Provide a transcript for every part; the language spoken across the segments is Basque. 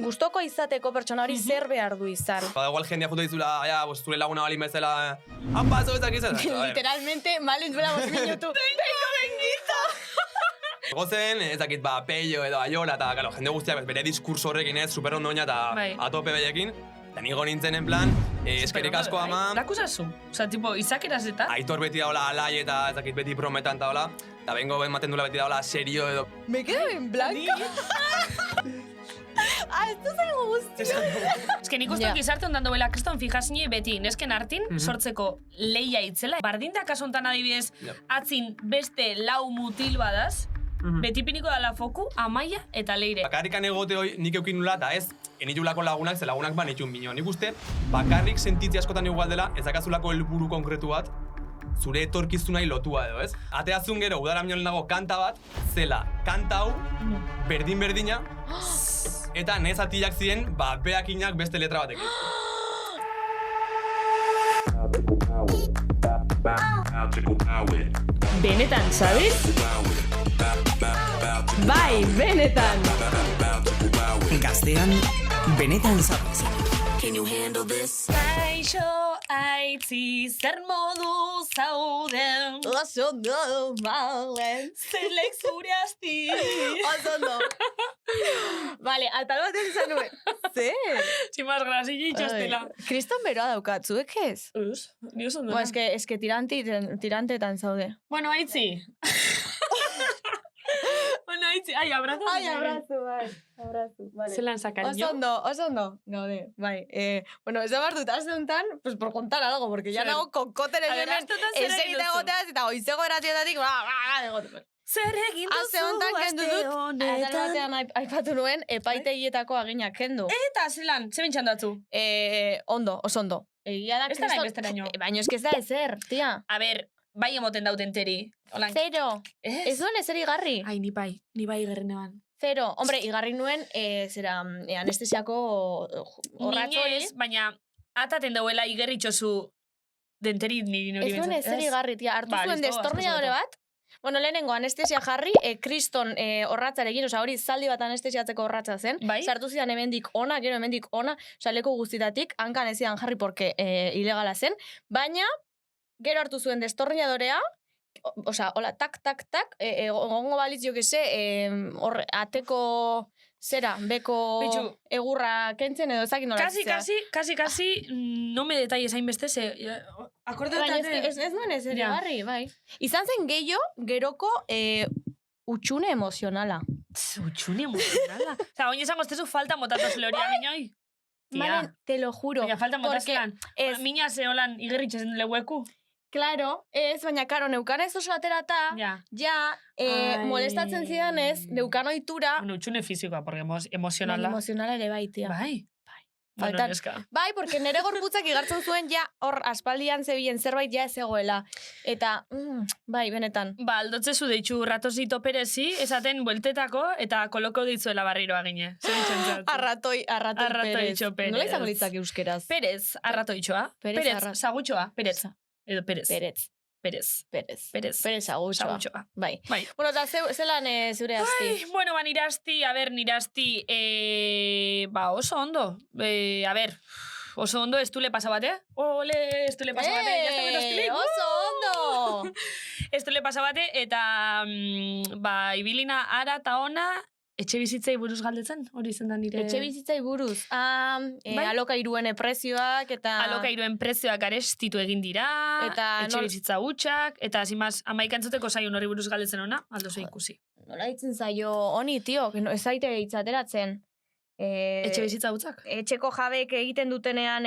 gustoko izateko pertsona hori zer behar du izan. Igual jendea jute dizula, zure laguna balin bezala, paso ezak izan. Literalmente, malen duela 5 minutu. Benito! Gozen, ezakit, peio edo aiola, eta jende guztiak bere diskurso horrekin ez, super ondo eta atope behekin. Eta nigo nintzen en plan, eskerik asko ama... Lakusazu? Osa, tipo, izakeraz eta? Aitor beti daola alai eta ezakit beti prometan eta hola. Eta bengo ematen dula beti daola serio edo... Me quedo en blanco. Esto zaigu guztia. Ez que nik uste gizarte ondan duela, kriston fijazine beti nesken hartin sortzeko leia itzela. Bardindak asontan adibidez, atzin beste lau mutil badaz, beti piniko dala foku, Amaia eta Leire. Bakarrikan egote hoi nik eukin nula eta ez, enitulako lagunak, ze lagunak banitun bino. Nik uste, bakarrik sentitzi askotan igual dela, ezakazulako helburu konkretu bat, zure etorkizunai lotua edo, ez? Ateazun gero, udara miniolen dago kanta bat, zela, kanta hau, berdin-berdina, eta nez atillak ziren, beakinak beste letra batekin. Benetan, sabes? Bai, benetan! Gaztean, benetan sabes. Kaixo aitzi zer modu zauden. Oso ondo, malen. Zelek zure asti. Oso ondo. Vale, atal bat izan nuen. Zer? Tximaz grasilla itxastela. Kriston beroa daukat, zuek ez? Eus, ni oso ondo. Es que tirantetan zaude. Bueno, aitzi. Ai, abrazo. Ai, abrazo, bai. Abrazo, vale. Zelan sacar oso ondo. Gaude, bai. Bueno, ez da dut, haste honetan, pues por contar algo, porque ya nago kokoteres hemen, esegite egoteaz, eta goizego eratietatik, egoteko. Zer egin duzu aste honetan, atal batean aipatu nuen, epaitegietako aginak kendu. Eta, zelan, ze bintxan datzu? Ondo, oso ondo. Egia da, Kriston... Ez da nahi besteraino. Baina ez da ezer, tia. A ber, bai emoten dauten teri. Zero. Ez duen ezer igarri. Ai, ni bai igarri neban. Zero. Hombre, igarri nuen, anestesiako horratxo hori. Minez, baina ataten dauela igerritxozu denteri niri nori bentzat. Ez duen ezer igarri, tia. Hartu zuen destornilladore bat. Bueno, lehenengo anestesia jarri, kriston horratzarekin, oza, hori zaldi bat anestesiatzeko horratza zen. Sartu zidan hemendik ona, gero hemendik ona, oza, leku guztitatik, hankan ez zidan jarri porque ilegala zen. Baina, gero hartu zuen destornilladorea, oza, hola, tak, gongo balitz jo kese, ateko zera, beko egurra kentzen edo ezakin nola. Kasi, no me detalles hainbeste, ze... Ez duen ez erigarri, bai. Izan zen geroko utxune emozionala. Utxune emozionala? Oza, oin esango estezu falta motatozule hori aginoi? Malen, te lo juro. Baina falta motazelan. Mina ze holan igerritxezen lehueku. Claro, ez, baina karo, neukan ez oso aterata, molestatzen zidan ez, neukan oitura... Bueno, utxune fizikoa, porque emozionala... Emozionala ere bai, tia. Bai. Faltan. Bai, porque nere gorputzak igartzen zuen ja hor aspaldian zebilen zerbait ja ez egoela. Eta, bai, benetan. Ba, aldotzezu deitxu ratosito perezi, esaten bueltetako eta koloko ditzuela barriroa gine. Arratoi perez. Nola izango ditzak euskeraz? Perez, arratoitxoa. Perez, sagutxoa. Perez. Edo perez. Perez agutxoa. Bai. Bueno, eta zelan zure asti? Bueno, nire asti, oso ondo. Oso ondo, estule pasabate. Ole, estule pasabate. Oso ondo! Estule pasabate, eta ibilina ara eta ona, etxe bizitzei buruz galdetzen, hori zen da nire... Etxe bizitzei buruz. Alokairuen prezioak, eta... Alokairuen prezioak arestitu egin dira, etxe bizitza hutsak, eta zimaz, amaikantzoteko zaion hori buruz galdetzen ona, aldo ze ikusi. Nola ditzen zaio, honi, tio, ez zaite itzateratzen. Etxe bizitza hutsak? Etxeko jabek egiten dutenean...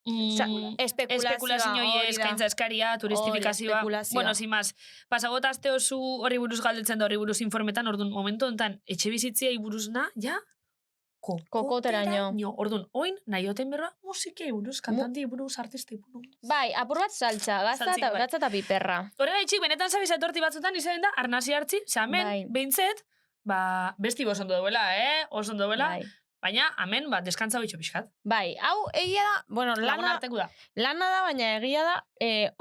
Espekulazioa eskaintza eskaria, turistifikazioa. Bueno, sin más. Pasagota aste osu horri buruz galdetzen da horri buruz informetan, orduan momentu honetan etxe bizitziai buruzna, ja? Kokoteraino. Orduan, oin, nahi oten berra, musikei buruz, kantanti buruz, artistei buruz. Bai, apur bat saltza, gazta eta piperra. Horrega itxik, benetan zabiz etorti batzutan izan da, arnasi hartzi, hemen, behintzet, besti oso ondo duela, oso ondo duela. Baina, hemen, deskantza bitxo pixkat. Bai, hau, egia da, bueno, lana da, baina egia da,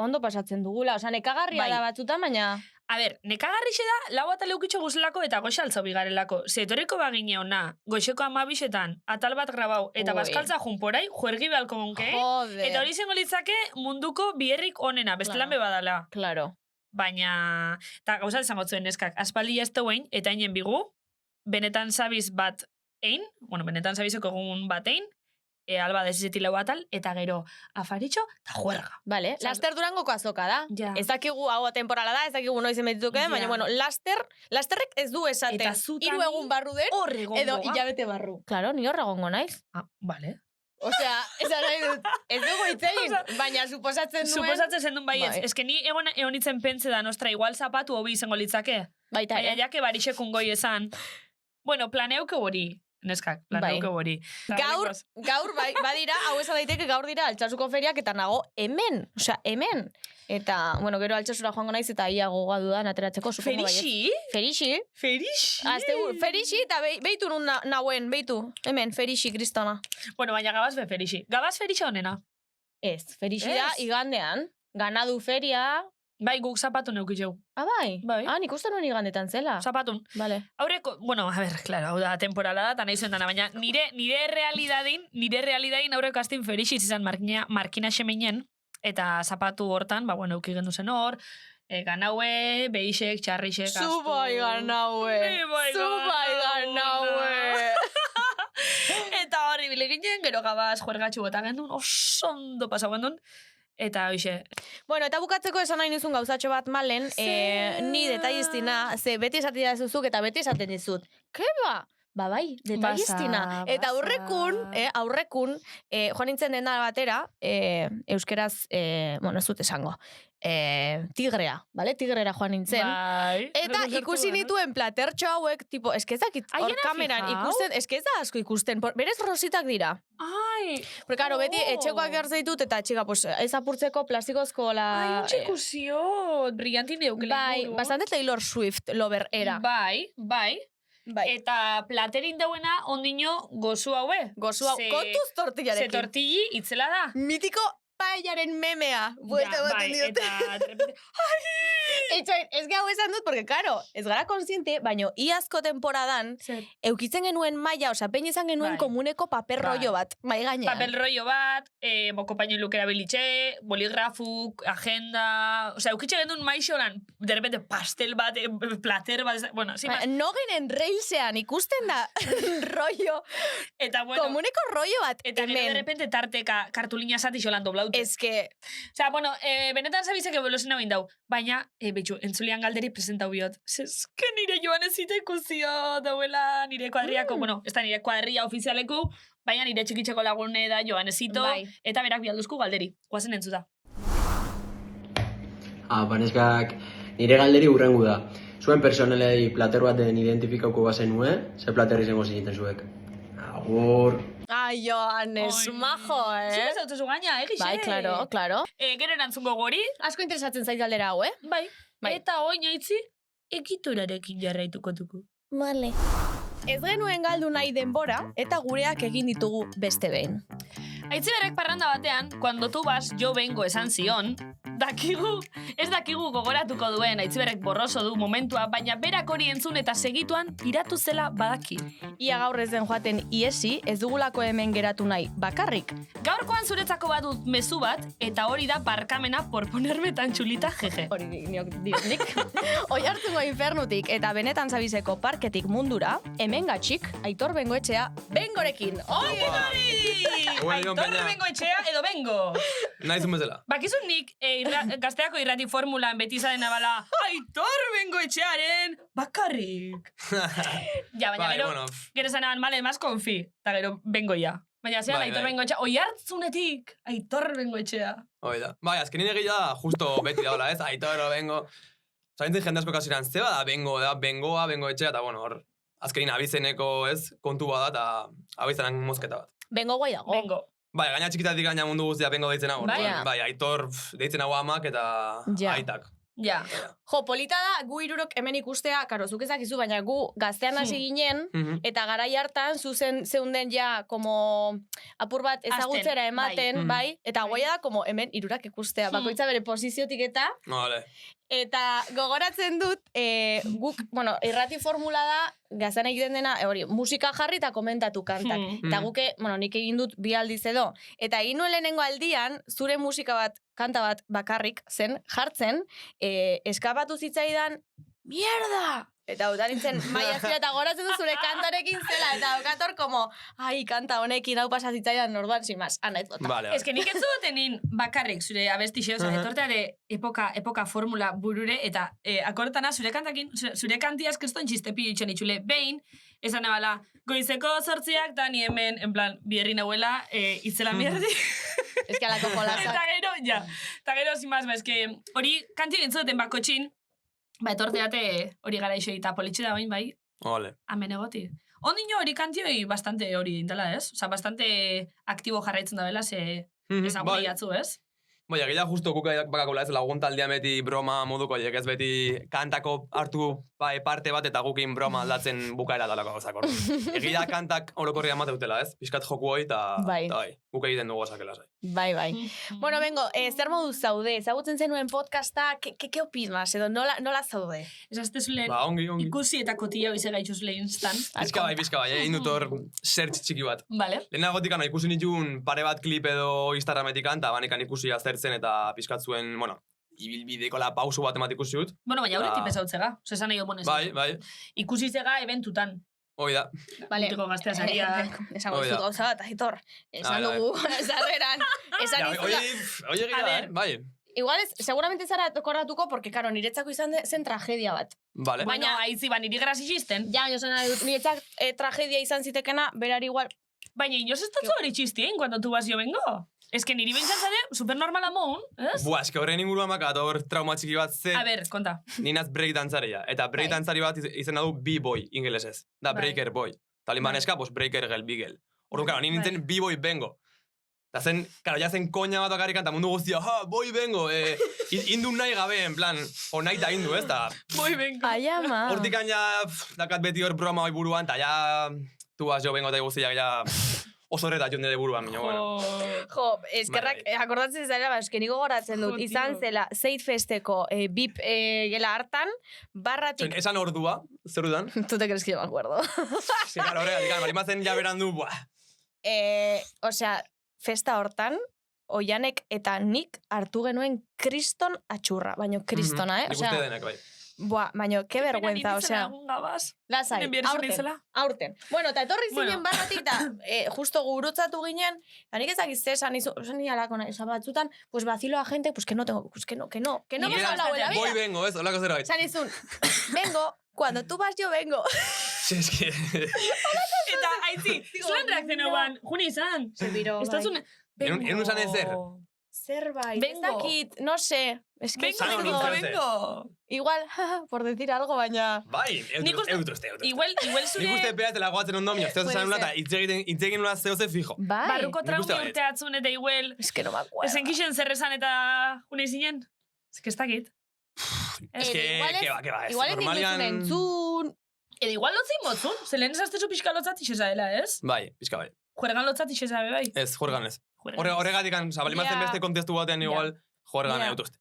ondo pasatzen dugula. Osa, nekagarria da batzutan, baina... A ber, nekagarrixe da, lau atal eukitxo guzlako eta goxe altzau bigarelako. Ze etorriko bagine ona, goxeko 12etan, atal bat grabau, eta baskaltza junporai, juergi behalko gonke. Eta hori zengo litzake munduko bierrik onena, bestelan bebadala. Claro. Baina, eta gauza desangotzuen neskak, aspaldi jazte guain, eta inen bigu, benetan sabiz bat ein, benetan sabizeko egun bat ein, alba desizetilau atal, eta gero afaritxo, eta juerga. Vale, Laster Durangoko azoka da. Ja. Ez dakigu hau temporala da, ez dakigu noiz emetituke, baina, Lasterrek ez du esaten. Eta zutan 3 egun barru den, edo hilabete barru. Claro, ni horra gongo naiz. Vale. Osea, ez dugu itzein, baina suposatzen duen... Suposatzen zen duen baietz. Ez que ni egon itzen pense da, nostra, igual zapatu hobi izango litzake. Baita, baina jake barixekun goi esan. Bueno, planeuke hori. Neskak, planeuke hori. Gaur, badira, hau esan daiteke gaur dira Altsasuko feriak eta nago hemen. Osea, hemen. Eta, gero Altsasura joango naiz eta ia gogoa dudan ateratzeko. Ferixi? Ferixi. Ferixi eta beitu nun nauen, beitu. Hemen, Ferixi, Kristona. Baina gabaz be Ferixi. Gabaz Ferixi honena? Ez, Ferixi da igandean. Ganadu feria... Bai, guk zapatu neukitxeu. Bai? Nik uste nuen igandetan zela. Zapatun. Vale. Aurreko, a ber, claro, hau da temporala da, eta nahi zuen dana, baina nire realidadin aurreko astin Ferixi izan markina xemeinen, eta zapatu hortan, euki gendu zen hor, ganaue, behixek, txarrixek, astu. Zubai ganaue. Eta horri bileginen, gero gabaz juergatxu bota gendun, oso ondo pasau gendun. Eta hoxe. Eta bukatzeko esan nahi nizun gauzatxo bat malen, ni detalliztina, ze beti esatea zuzuk eta beti esaten dizut. Keba? Bai, detalliztina. Eta aurrekun, joan nintzen dena batera, euskeraz, ez dut esango, tigrea, bale? Tigrera joan nintzen. Eta ikusi nituen platertxo hauek, tipo, eskezakit hor kameran ikusten, eskeza asko ikusten, berez rositak dira. Porque, claro, beti etxekoak gertze ditut, eta txiga, ez apurtzeko plastikozko la... Untxe ikusiot, brillantin eukele. Bai, bastante Taylor Swift lover era. Bai. Eta platerin dauena ondino gozu haue. Gozu hau, kontuz tortillarekin. Ze tortilli itzela da. Mitiko paellaren memea. Buelta boten diote. Eta ez gau esan dut, porque, claro, ez gara konsiente, baino iazko temporadan, eukitzen genuen maia, oza, pein izan genuen komuneko paper rollo bat, mai gainean. Paper rollo bat, moko paño lukera bilitxe, boligrafuk, agenda, oza, eukitxe genuen maixoran, de repente pastel bat, plater bat, bueno, sin más. No genen railsean ikusten da rollo, eta bueno, komuneko rollo bat, eta hemen. De repente tarteka kartulina zati xolan doblaute. Ez que... Oza, bueno, benetan zabizek eboluzin hau indau, baina, betxu, entzulian galderi presentau biot. Zezke nire joan ezita ikusio dauela nire kuadriako, bueno, ez da nire kuadria ofizialeku, baina nire txikitzeko lagune da joan ezito, eta berak bialduzku galderi. Guazen entzuta. Baneskak, nire galderi urrengu da. Zuen personelei plater baten identifikauko bazen nue, ze plater izango ziniten zuek. Agur... Ai, Joanes, majo, Zure zautuzu gaina, egixe. Bai, claro. Gero erantzungo gori. Asko interesatzen zait galdera hau, Bai. Eta oinaitzi, ekiturarekin jarraituko dugu. Vale. Ez genuen galdu nahi denbora, eta gureak egin ditugu beste behin. Aitziberrek parranda batean, cuando tu vas, yo vengo esan zion, ez dakigu gogoratuko duen Aitziberrek borroso du momentua, baina berak hori entzun eta segituan tiratu zela badaki. Ia gaur ez den joaten iesi, ez dugulako hemen geratu nahi bakarrik. Gaurkoan zuretzako badut mezu bat, eta hori da barkamena por ponerme tan txulita jeje. Hori nik. Oihartzungo infernutik eta benetan zabizeko parketik mundura, hemen gatxik, Aitor Bengoetxea, bengorekin. Aitor Bengoetxea edo bengo. Naizun bezala. Bakizun nik gazteako irrati formulan beti zaren abala Aitor Bengoetxearen bakarrik. Ja, baina gero zanaban male, mas konfi. Eta gero bengoia. Baina zean Aitor Bengoetxea, oihartzunetik Aitor Bengoetxea. Oida. Bai, azkenin egia justo beti daola, ez? Aitor o bengo. Zaintzen jende asko kasiran, zeba da bengoa, bengoetxea, eta bueno, hor, azkenin abizeneko, ez, kontu bada, eta abizenan mosketa bat. Bengo guai dago. Bengo. Bai, gaina txikitatik gaina mundu guztia bengo deitzen hau. Bai, Aitor deitzen hau amak eta aitak. Ja. Jo, polita da, gu irurok hemen ikustea, karo, zuk ezakizu, baina gu gaztean hasi ginen, eta garai hartan, zuzen zeunden ja, como apur bat ezagutzera ematen, bai, eta goia da, como hemen irurak ikustea, bakoitza bere posiziotik eta, Eta gogoratzen dut, guk, bueno, irrati formula da, gazan egiten dena, hori, musika jarri eta komentatu kantak. Eta guke, bueno, nik egin dut 2 aldiz edo. Eta egin nuen lehenengo aldian, zure musika bat, kanta bat bakarrik zen, jartzen, eskapatu zitzaidan, mierda! Eta utan nintzen, maia zira eta goratzen du zure kantorekin zela, eta okator como, ai, kanta honekin hau pasazitzaidan norduan, sin más, anaiz bota. Vale. Ez que nik ez dutenin bakarrik zure abestixe, oza, etorteare epoka formula burure, eta akortana zure kantakin, zure kantiaz kriston txistepi itxen itxule, behin, esan ebala, goizeko 8ak, da ni hemen, en plan, bierri nahuela, itzela mierdi. Ez que alako jolazak. Eta gero, ja, eta gero, sin más, ba, ez que hori kanti gintzuten bakotxin, ba, etorteate hori gara iso eta politxe da bain, bai, Ole. Amen egoti. Ondino hori kantioi bastante hori indela, ez? Osa, bastante aktibo jarraitzen da bela, ze ezagune jatzu, ez? Bai, egia justo kukak bakakola ez lagun taldean beti broma moduko, ez beti kantako hartu parte bat eta gukin broma aldatzen bukaera dalako gauzak ordu. Egia kantak orokorria mateutela, ez? Piskat joku hoi eta bai, guk egiten dugu gozakela zai. Bai. Bueno, bengo, zer modu zaude? Ezagutzen zenuen podcasta, ke opinas? Edo nola zaude? Ez azte zule ongi. ikusi eta kotillo ize gaitxu zule instan. Bizka bai, egin dut hor search txiki bat. Vale. Lehenagotik ikusi nituen pare bat klip edo Instagrametik eta banekan ikusi aztertzen eta pizkatzuen, bueno, ibilbideko la pausu bat emat ikusi dut. Bueno, baina hori tipez hautzega. Zesan nahi bonez. Bai. Ikusi zega eventutan. Hoi da. Vale. Mutiko gaztea zaria. Esan guztu gauza bat, Aitor. Esan dugu, zarreran. Esan izula. Oie gira, bai. Igual ez, seguramente zara korratuko, porque, karo, niretzako izan zen tragedia bat. Vale. Baina, aizi, ba, niri graz izisten. Ja, jo zen dut, niretzak tragedia izan zitekena, berari igual. Baina, inoz ez dut hori txistien, cuando tu vas yo vengo. Ez que niri bintzat zade, supernormala moun, ez? Bua, eske horren inguruan bakat, hor trauma txiki bat ze... A ber, konta. Ninaz breakdanzaria. Eta breakdantzari bat izena du B-boy, ingelesez. Da breaker boy. Talin baneska, pues breaker gel, bigel. Orduan, karo, nintzen B-boy bengo. Eta zen, karo, ja zen koña bat bakarrik eta mundu guztia, boy bengo, indu nahi gabe, en plan, o nahi ta indu, ez? Boy bengo. Ai, ama. Hortikan ja, dakat beti hor broma hoi buruan, eta ja, tu vas jo bengo eta guztiak ja... Oso horreta jonde de buruan, minio, bueno. Jo, eskerrak, akordatzen zara, eske niko goratzen dut, izan zela, Zeitfesteko bip gela hartan, barratik... Esan ordua, zer dudan? Tu te crees que yo me acuerdo. Sí, claro, horrega, marimazen ja berandu, buah. Osea, festa hortan, Oianek eta nik hartu genuen kriston atxurra, baino kristona, Nik uste denek, bai. Buah, baina, ke vergüenza, osea. Lasai, aurten. Bueno, eta etorri zinen barratik, eta justo gurutzatu ginen, eta nik ezak izte esan alako nahi, batzutan, pues vacilo a gente, pues que no tengo, pues que no hemos hablado en la vida. Voy vengo, ez, holako zera esan izun, vengo, cuando tú vas yo vengo. Si, es que... Eta, haitzi, zuan reakzioa ban, juni izan. Se biro, bai. En un zan ezer. Zerbait, ez dakit, no sé. Es que vengo. Igual, por decir algo, baina... Bai, eutro. Igual zure... Nik uste peaz dela goatzen ondo, mio, zehose zan nolata, itzegin nola zehose fijo. Bai. Barruko traumi urteatzun eta igual... Es que no me acuerdo. Esen kixen zerrezan eta june izinen. Ez que ez dakit. Es que, que va, ez. Igual ez dinguzun entzun... Edo igual lotzin motzun, ze lehen esaztezu pixka lotzat ixeza dela, ez? Bai, pixka bai. Juergan lotzat ixeza be, bai? Ez, juergan ez. Horregatik, balimatzen beste kontestu batean igual, juergan eutuzte.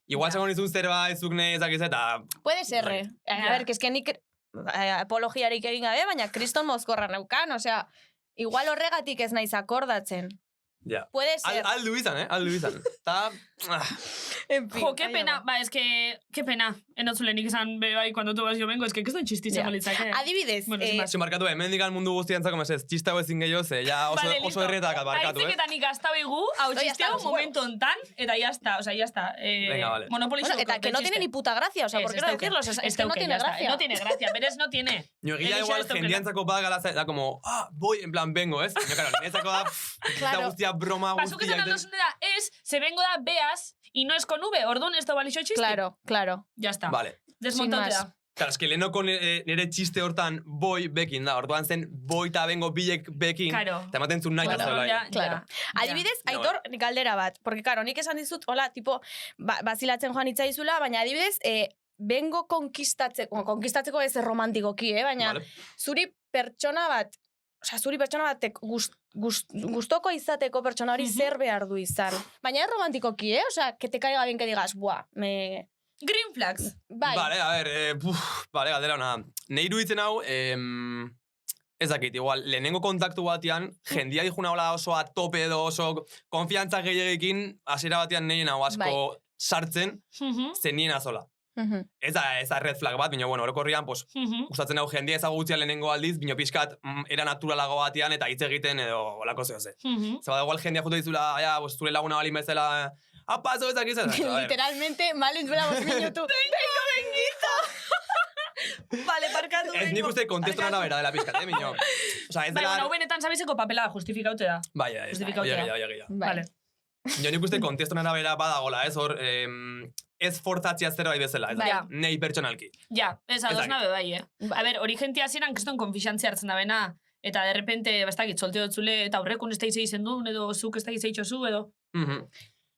Igual segon izun zerbait, zukne ezakiz eta... Puede ser, A ver, que es que nik apologiarik egin gabe, baina kriston mozkorra neukan, osea, igual horregatik ez naiz akordatzen. Ja. Puede ser. Aldu izan, Aldu izan. Ta... En fin. Jo, qué pena. Ba, es que... Qué pena. Enotzulenik esan, bai, cuando tu vas yo vengo, es que kriston txistitzen malitzake. Adibidez. Si markatu, hemen digan mundu guztiantzako mesez, txista hau ezin gehiago, ze, ja oso erretak barkatu, Aitzik eta nik gazta begu, hau txisteo momento ontan, eta ya está, o sea, ya está. Venga, vale. Monopoly bueno, eta que no tiene ni puta gracia, o sea, ¿por qué no decirlo? Es que no tiene gracia. No tiene gracia, pero es no tiene. Nio, gila igual, jendiantzako badagala, da como, voy, en plan, vengo, ez? Nio, claro, niretzako da, eta guztia broma guztia. Pasuketan aldozun da, se vengo da, beas, y no es con V, orduan ez da balixo txiste. Claro. Ya está. Vale. Desmontaute da. Claro, es que lehenoko nire txiste hortan boi bekin da, orduan zen boi eta bengo bilek bekin, eta ematen zuen nahi da. Claro. Adibidez, Aitor, galdera bat, porque, claro, nik esan dizut, hola, tipo, bazilatzen joan itzaizula, baina adibidez, bengo konkistatzeko ez romantikoki, baina zuri pertsona bat, osea, zuri pertsona batek gustoko izateko pertsona hori zer behar du izan. Baina ez romantikoki, osea, que te caiga bien que digas, buah, Green flags. Bai. Vale, a ver, galdera hona. Nei iruditzen hau, ez dakit, igual, lehenengo kontaktu batean, jendia dijuna hola oso a tope edo oso konfiantza gehiagekin, hasiera batean nien hau asko sartzen, zen nien azola. Ez da red flag bat, baina, bueno, orokorrian, gustatzen hau jendia ezagutzea lehenengo aldiz, baina pixkat era naturalago batean eta hitz egiten edo olako zehose. Zaba da igual jendia jute dizula, zure laguna balin bezala, paso ezak izan. Literalmente, malen duela 5 minutu. Venga, benguito! Vale, parkatu. Ez nik uste kontesto nara bera dela pixkat, miño. Osa, ez dela... Bai, benetan sabizeko papela justifikaute da. Bai, oia. Vale. Jo nik uste kontesto nara bera badagola, ez hor... Ez forzatzia zerbait bezala, ez da, nei pertsonalki. Ja, ez ados nabe bai, A ber, hori jentia ziren kriston konfixantzia hartzen da bena, eta derrepente, bastakit, solte dotzule, eta horrekun ez da izen duen, edo zuk ez da izan edo.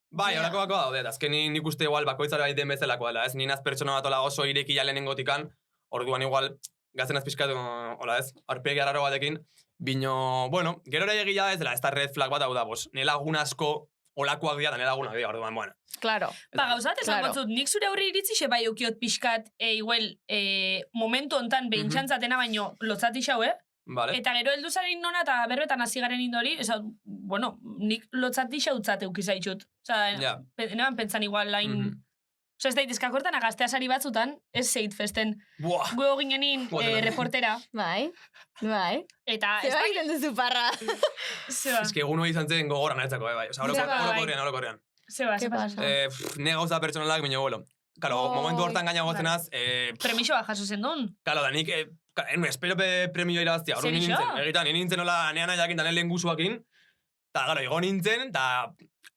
Bai, horako bako daude, azken nik uste igual bakoitzara baiten bezalako dela, ez? Ninaz pertsona bat oso ireki jalenengotikan, orduan igual, gazen azpizkatu, hola ez, arpegi arraro batekin, bino, bueno, gero ere egia ez dela, ez da red flag bat hau da, nire lagun asko, olakoak dira, da nire lagunak dira, orduan, bueno. Claro. Ba, gauzat, esan gotzut, nik zure aurri iritzi xe bai eukiot pixkat, igual, momentu hontan behintxantzatena baino lotzati xau, Vale. Eta gero heldu zarin nona eta berbetan hasi garen indori, bueno, nik lotzati xautzat eukizaitxut. Osa, neban pentsan igual lain... Osa, ez daitezka kortan agazteasari batzutan, ez zeit festen. Guego ginenin reportera. Bai. Eta... Zeba egiten duzu parra. Ez que egun hori izan zen gogoran etzako, bai. Osa, orokorrean. Zeba, ne gauza pertsonalak, baina, bueno. Kalo, momentu hortan gaina gozenaz... Premisoa jaso zen duen. Kalo, da nik... espero premioa irabaztia. Zer iso? Egitan, nintzen hola neana jakin, da lehen guzuakin. Eta, gara, igo nintzen, eta...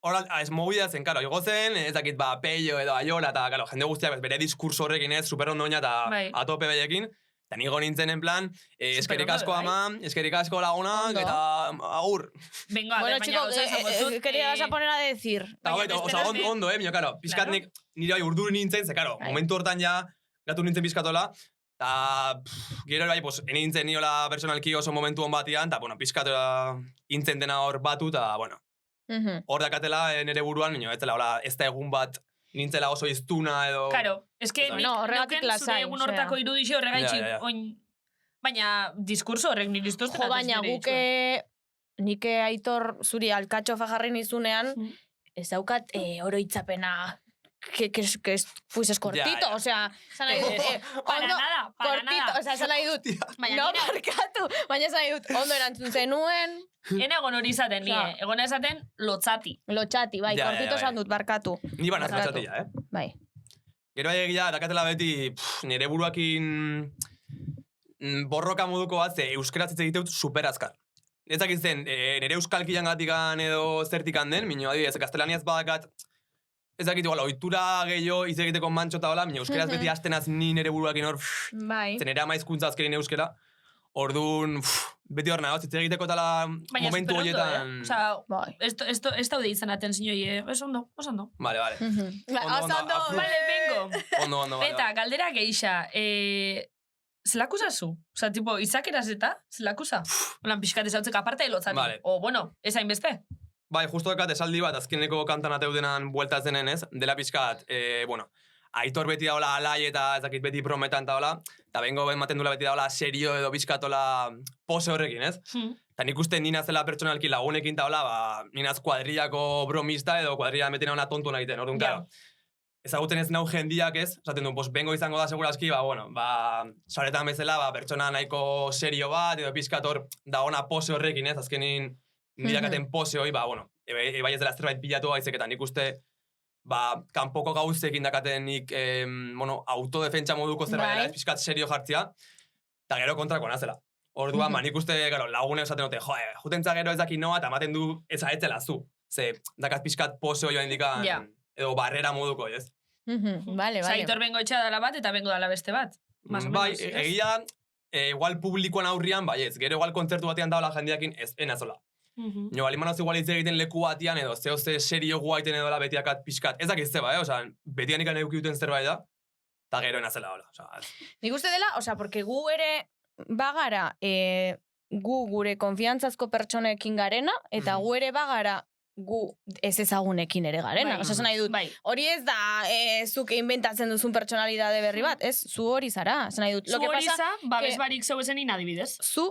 Hora, ez movida zen, karo, igo zen, ez dakit, peio edo aiola, eta, karo, jende guztiak bere diskurso horrekin ez, super ondo oina, eta atope behekin. Eta nigo nintzen, en plan, eskerik asko ama, eskerik asko lagunak, eta agur. Venga, bueno, chicos, quería vas a poner a decir. Osa, ondo, mio, karo, pizkat nik, nire bai urduri nintzen, ze, karo, momentu hortan ja, gatu nintzen pizkatola, eta, gero bai, nintzen niola personalki oso momentu hon batian, eta, bueno, pizkatola nintzen dena hor batu, eta, bueno, hor dakatela nire buruan, nio, ez da egun bat, nintzela oso iztuna edo... Karo, eske horregatik nik zure egun hortako irudixe horregaitxik, baina diskurso horrek nire iztozten. Jo, baina nik Aitor zuri alkatxofa jarri nizunean, ez daukat oroitzapena que fuises cortito, o sea, esan nahi dut, para nada, o sea, esan nahi dut, no markatu, baina esan nahi dut, ondo erantzun zenuen. Ena egon hori izaten, egon esaten lotzati. Lotxati, bai, cortito esan dut, barkatu. Ni banaz lotxatila, Bai. Gero egia, dakatela beti, nire buruakin borroka moduko bat, euskaraz ez egiteut super azkar. Ez dakit zen, nire euskalkian gatikan edo zertikan den, minio adibidez, gaztelaniaz badakat, ez dakit igual, oitura gehiago iz egiteko mantxo eta hola, minio euskeraz beti hastenaz ni nire buruakin hor, zen nire ama hizkuntza azkerin euskera, orduan, beti hor nagoz, hitz egiteko tala momentu horietan... Ez daude izan aten zinoi, ez ondo. Vale. Ondo, vale, bengo. Ondo, Eta, galdera geisha, zelakusa zu? Osa, tipo, izakeraz eta, zelakusa? Olan, pixkat ezautzeka aparte elotzati. O, bueno, ez hainbeste. Bai, justo dakat esaldi bat, azkeneko kantan ateudenan bueltaz denen ez, dela pixkat, bueno, Aitor beti daola alai eta ez dakit beti prometan eta hola, eta bengo ematen duela beti daola serio edo bizkatola pose horrekin, ez? Eta nik uste nina zela pertsonalki lagunekin eta hola, ninaz kuadrillako bromista edo kuadrilla metina ona tontu egiten, orduan, claro. Ezaguten ez nau jendiak ez, esaten du, bengo izango da segurazki, saretan bezala, pertsona nahiko serio bat, edo bizkator da ona pose horrekin, ez? Azkenin nirakaten pose hori, bai ez dela zerbait bilatu aizeketan, nik uste, kanpoko gauzekin dakaten nik, autodefentsa moduko zerbait dela, pixkat serio jartzia, eta gero kontrako nazela. Orduan, nik uste, lagunek esaten dute, jutentza gero ez daki noa, eta ematen du ez aetzela zu. Ze, dakat pixkat pose hori indikan, edo barrera moduko, ez? Vale. Zaitor bengo etxea dala bat, eta bengo dala beste bat. Bai, egia, igual publikoan aurrian, bai ez, gero igual kontzertu batean daula jendiakin ez enazola. Nio, alimanoz igual hitz egiten leku batian edo, zeo ze serio guaiten edo la betiakat pixkat. Ez dakiz zeba, oza, betian ikan eukiuten zerbait da, eta gero enazela hola. Nik uste dela, oza, porque gu ere bagara, gu gure konfiantzazko pertsonekin garena, eta gu ere bagara gu ez ezagunekin ere garena. Osa, nahi dut, hori ez da zuk inventatzen duzun personalidade berri bat, ez? Zu hori zara. Nahi dut, zu hori za, bezbarik zeu esenin adibidez. Zu,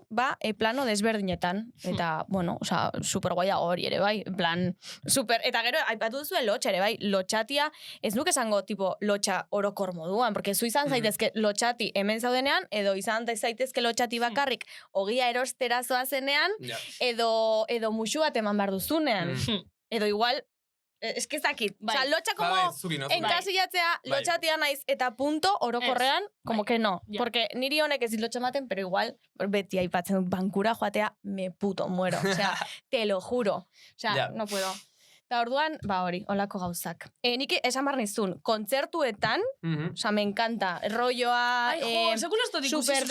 plano desberdinetan. Eta, bueno, osa, superguaia hori ere, bai? En plan, super... Eta gero, aipatu duzu lotxa ere, bai? Lotxatia, ez nuke esango, tipo, lotxa orokor moduan, porque zu izan zaitezke lotxati hemen zaudenean, edo izan zaitezke lotxati bakarrik ogia erostera zoazenean, edo musu bat eman behar duzunean. Edo igual, es que ez dakit. Osa, lotxa como enkasillatzea lotxatia naiz eta punto orokorrean, como que no. Porque niri honek ez lotxa ematen, pero igual, beti aipatzen bankura joatea, me puto muero. O sea, te lo juro. O sea, no puedo. Eta orduan, hori, holako gauzak. Nik esan bar nizun, kontzertuetan, oza, me encanta, rolloa, super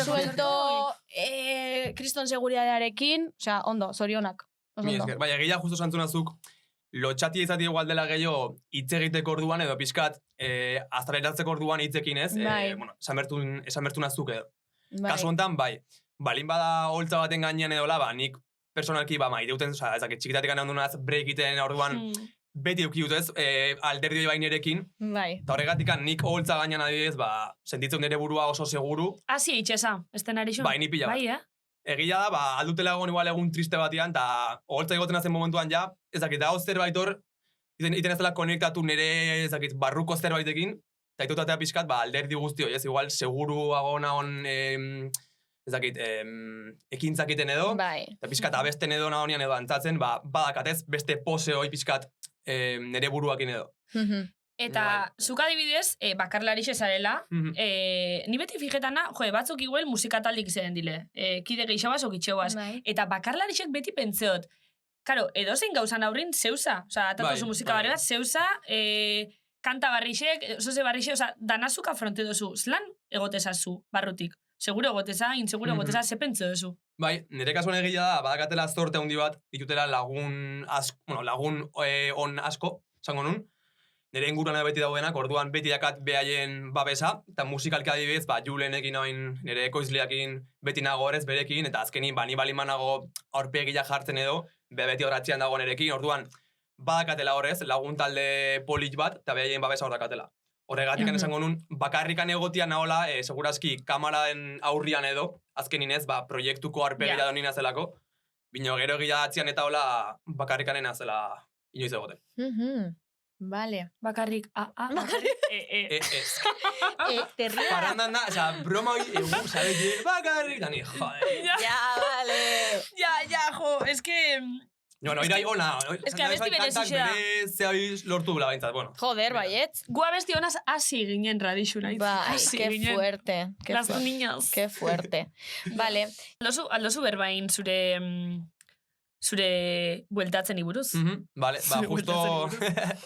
suelto, kriston seguridadearekin, oza, ondo, zorionak. Bai, egia justo santzunazuk, lotxatia izatea igual dela gehiago hitz egiteko orduan, edo pixkat, azaleratzeko orduan hitzekin ez, esan bertu nazuk edo. Kasu honetan, balin bada holtza baten gainean edo laba, nik personalki, maideuten, ezakit, txikitatik gana ondunaz, break iten orduan, beti eukiut ez, alderdi bainerekin. Eta horregatik, nik holtza gainean adibidez, sentitzen nire burua oso seguru. Asi eitxesa, estenari xo. Ni pila bat. Egia da, aldutela egun triste batian, eta holtza egoten azen momentuan ja, ezakit, hau zerbait hor, iten ez dela konektatu nire, ezakit, barruko zerbaitekin, eta itutatea pixkat, alderdi guztio, ez, igual, seguru agon ezakit, ekintzakiten edo, eta pixkat abesten edo nahonian edo antzatzen, badakatez beste pose hoi pixkat nire buruakin edo. Eta, zuk adibidez, bakarlarixe zarela, ni beti fijetana, batzuk igual musikataldik zeren dile, kide geixabaz o gitxeoaz, eta bakarlarixek beti pentseot, karo, edozein gauzan aurrin zeusa, oza, atatozu musika barri bat, zeusa, kanta barrixek, zoze barrixek, oza, danazuk afronte dozu, zelan egotezazu barrutik? Seguro goteza, inseguro goteza, ze pentsu duzu. Bai, nire kasuan egia da, badakatela zorte handi bat, ditutela lagun on asko, zango nun. Nire inguruan beti daudenak, orduan beti dakat behaien babesa, eta musikalki adibidez, Julenekin oin, nire ekoizleakin beti nago horrez berekin, eta azkenin, ni baliman nago aurpegia jartzen edo, beti horatzean dago nerekin, orduan badakatela horrez, lagun talde polit bat, eta behaien babesa horrakatela. Horregatik esango nun, bakarrikan egotia nahola, segurazki kamararen aurrian edo, azkenin ez, proiektuko arpegia donina zelako, bino gero egia atzian eta hola bakarrikanen azela inoiz egoten. Vale. Bakarrik, Te río. Parandan da, oza, broma hori, sabete, bakarrik, dani, joder. Ya, vale. Ya, jo, es que... No, irai ona. Es que abesti berezizea. Bere zeabiz lortu dula baintzat, bueno. Joder, baiet. Gu abesti honaz hasi ginen radixuna. Bai, qué fuerte. Las niñas. Qué fuerte. Vale. Aldozu berbain zure bueltatzen iburuz. Vale, justo...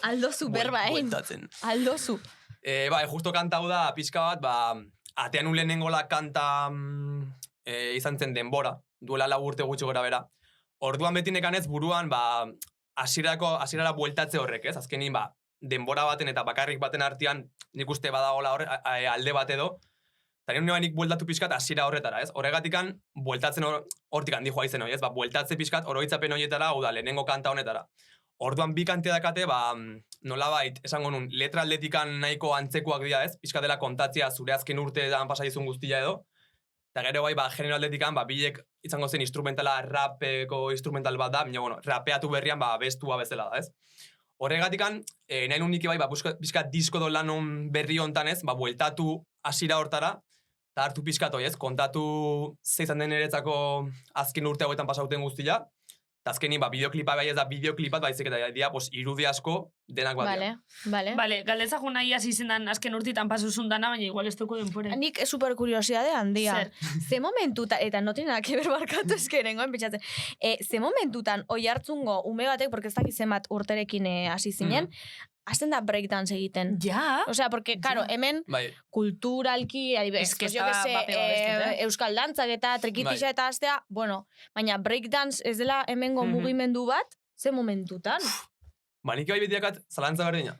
Aldozu berbain. Bueltatzen. Aldozu. Justo kanta hau da, pixka bat, atean un lehenengola kanta izan zen denbora, duela urte gutxi gora bera. Orduan beti nekanez buruan, hasierara bueltatze horrek, ez? Azkenin, denbora baten eta bakarrik baten artean nik uste badagola alde bat edo, eta nik bueltatu pixkat hasiera horretara, ez? Horregatikan, bueltatzen hortik handi joa izen hori, ez? Bueltatze pixkat oroitzapen horietara, hau da, lehenengo kanta honetara. Orduan bi kantea dakate, nolabait, esango nun, letra aldetikan nahiko antzekoak dira, ez? Pixkat dela kontatzea zure azken urteetan pasaizun guztia edo, eta gero genero aldetikan, bilek izango zen instrumentala rapeko instrumental bat da, baina, rapeatu berrian, bestua bezala da, ez? Horregatikan, nahi nun nik pixkat disko do lanon berri hontan ez, bueltatu hasiera hortara, eta hartu pixkat hoi ez, kontatu zeizan den eretzako azken urte hauetan pasauten guztia, eta azkenin, bideoklipa bai ez da bideoklipat, baizik eta dira, irudi asko denak bat dira. Vale, galdeza jo nahi hasi zendan azken urtitan pasuzun dana, baina igual ez toko denpore. Nik super kuriosidade handia. Ze momentutan, eta no tiene nada que ver barkatu eskerengoen pitzatzen, ze momentutan oi hartzungo ume batek, porque ez dakiz zenbat urterekin hasi zinen, hasten da breakdance egiten. Ja. O sea, porque, claro, hemen kulturalki, adibidez, yo que sé, euskal dantzak eta trikitisa eta astea, bueno, baina breakdance ez dela hemengo mugimendu bat, ze momentutan? Nik bai betiakat zalantza berdina.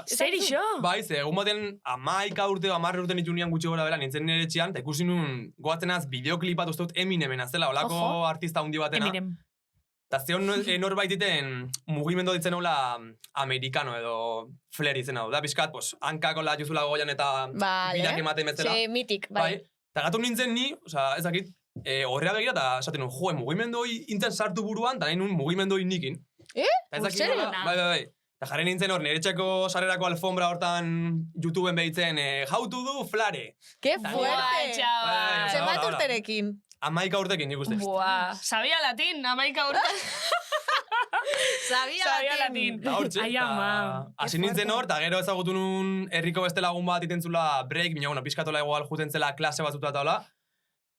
Zer iso? Bai, ze egun baten 11 urte, 10 urte nitu nian gutxi gora bela, nintzen nire etxean, eta ikusi nun goatzen az bideoklipat uste dut Eminemen azela, olako artista hundi batena. Eminem. Eta zeon norbait iten mugimendu ditzen hola amerikano edo flair izen hau. Da, bizkat, hankako la juzula goian eta bidak ematen betzela. Sí, mitik, bai. Eta gatu nintzen ni, ez dakit, horrea begira eta esaten nuen, joe, mugimendu hori inten sartu buruan, eta nahi nuen mugimendu hori nikin. Serio? Bai. Eta jarri nintzen hor, nire txeko sarrerako alfombra hortan YouTubeen behitzen, how to do flare. Que fuerte! Chaval! Zenbat urterekin? 11 urtekin, nik uste. Buah, sabia latin, 11 urte. Sabia latin. Eta hortxe, hasi nintzen hor, eta gero ezagutu nun herriko beste lagun bat itentzula break, mina, pizkatola igual juten zela klase batzuta eta hola.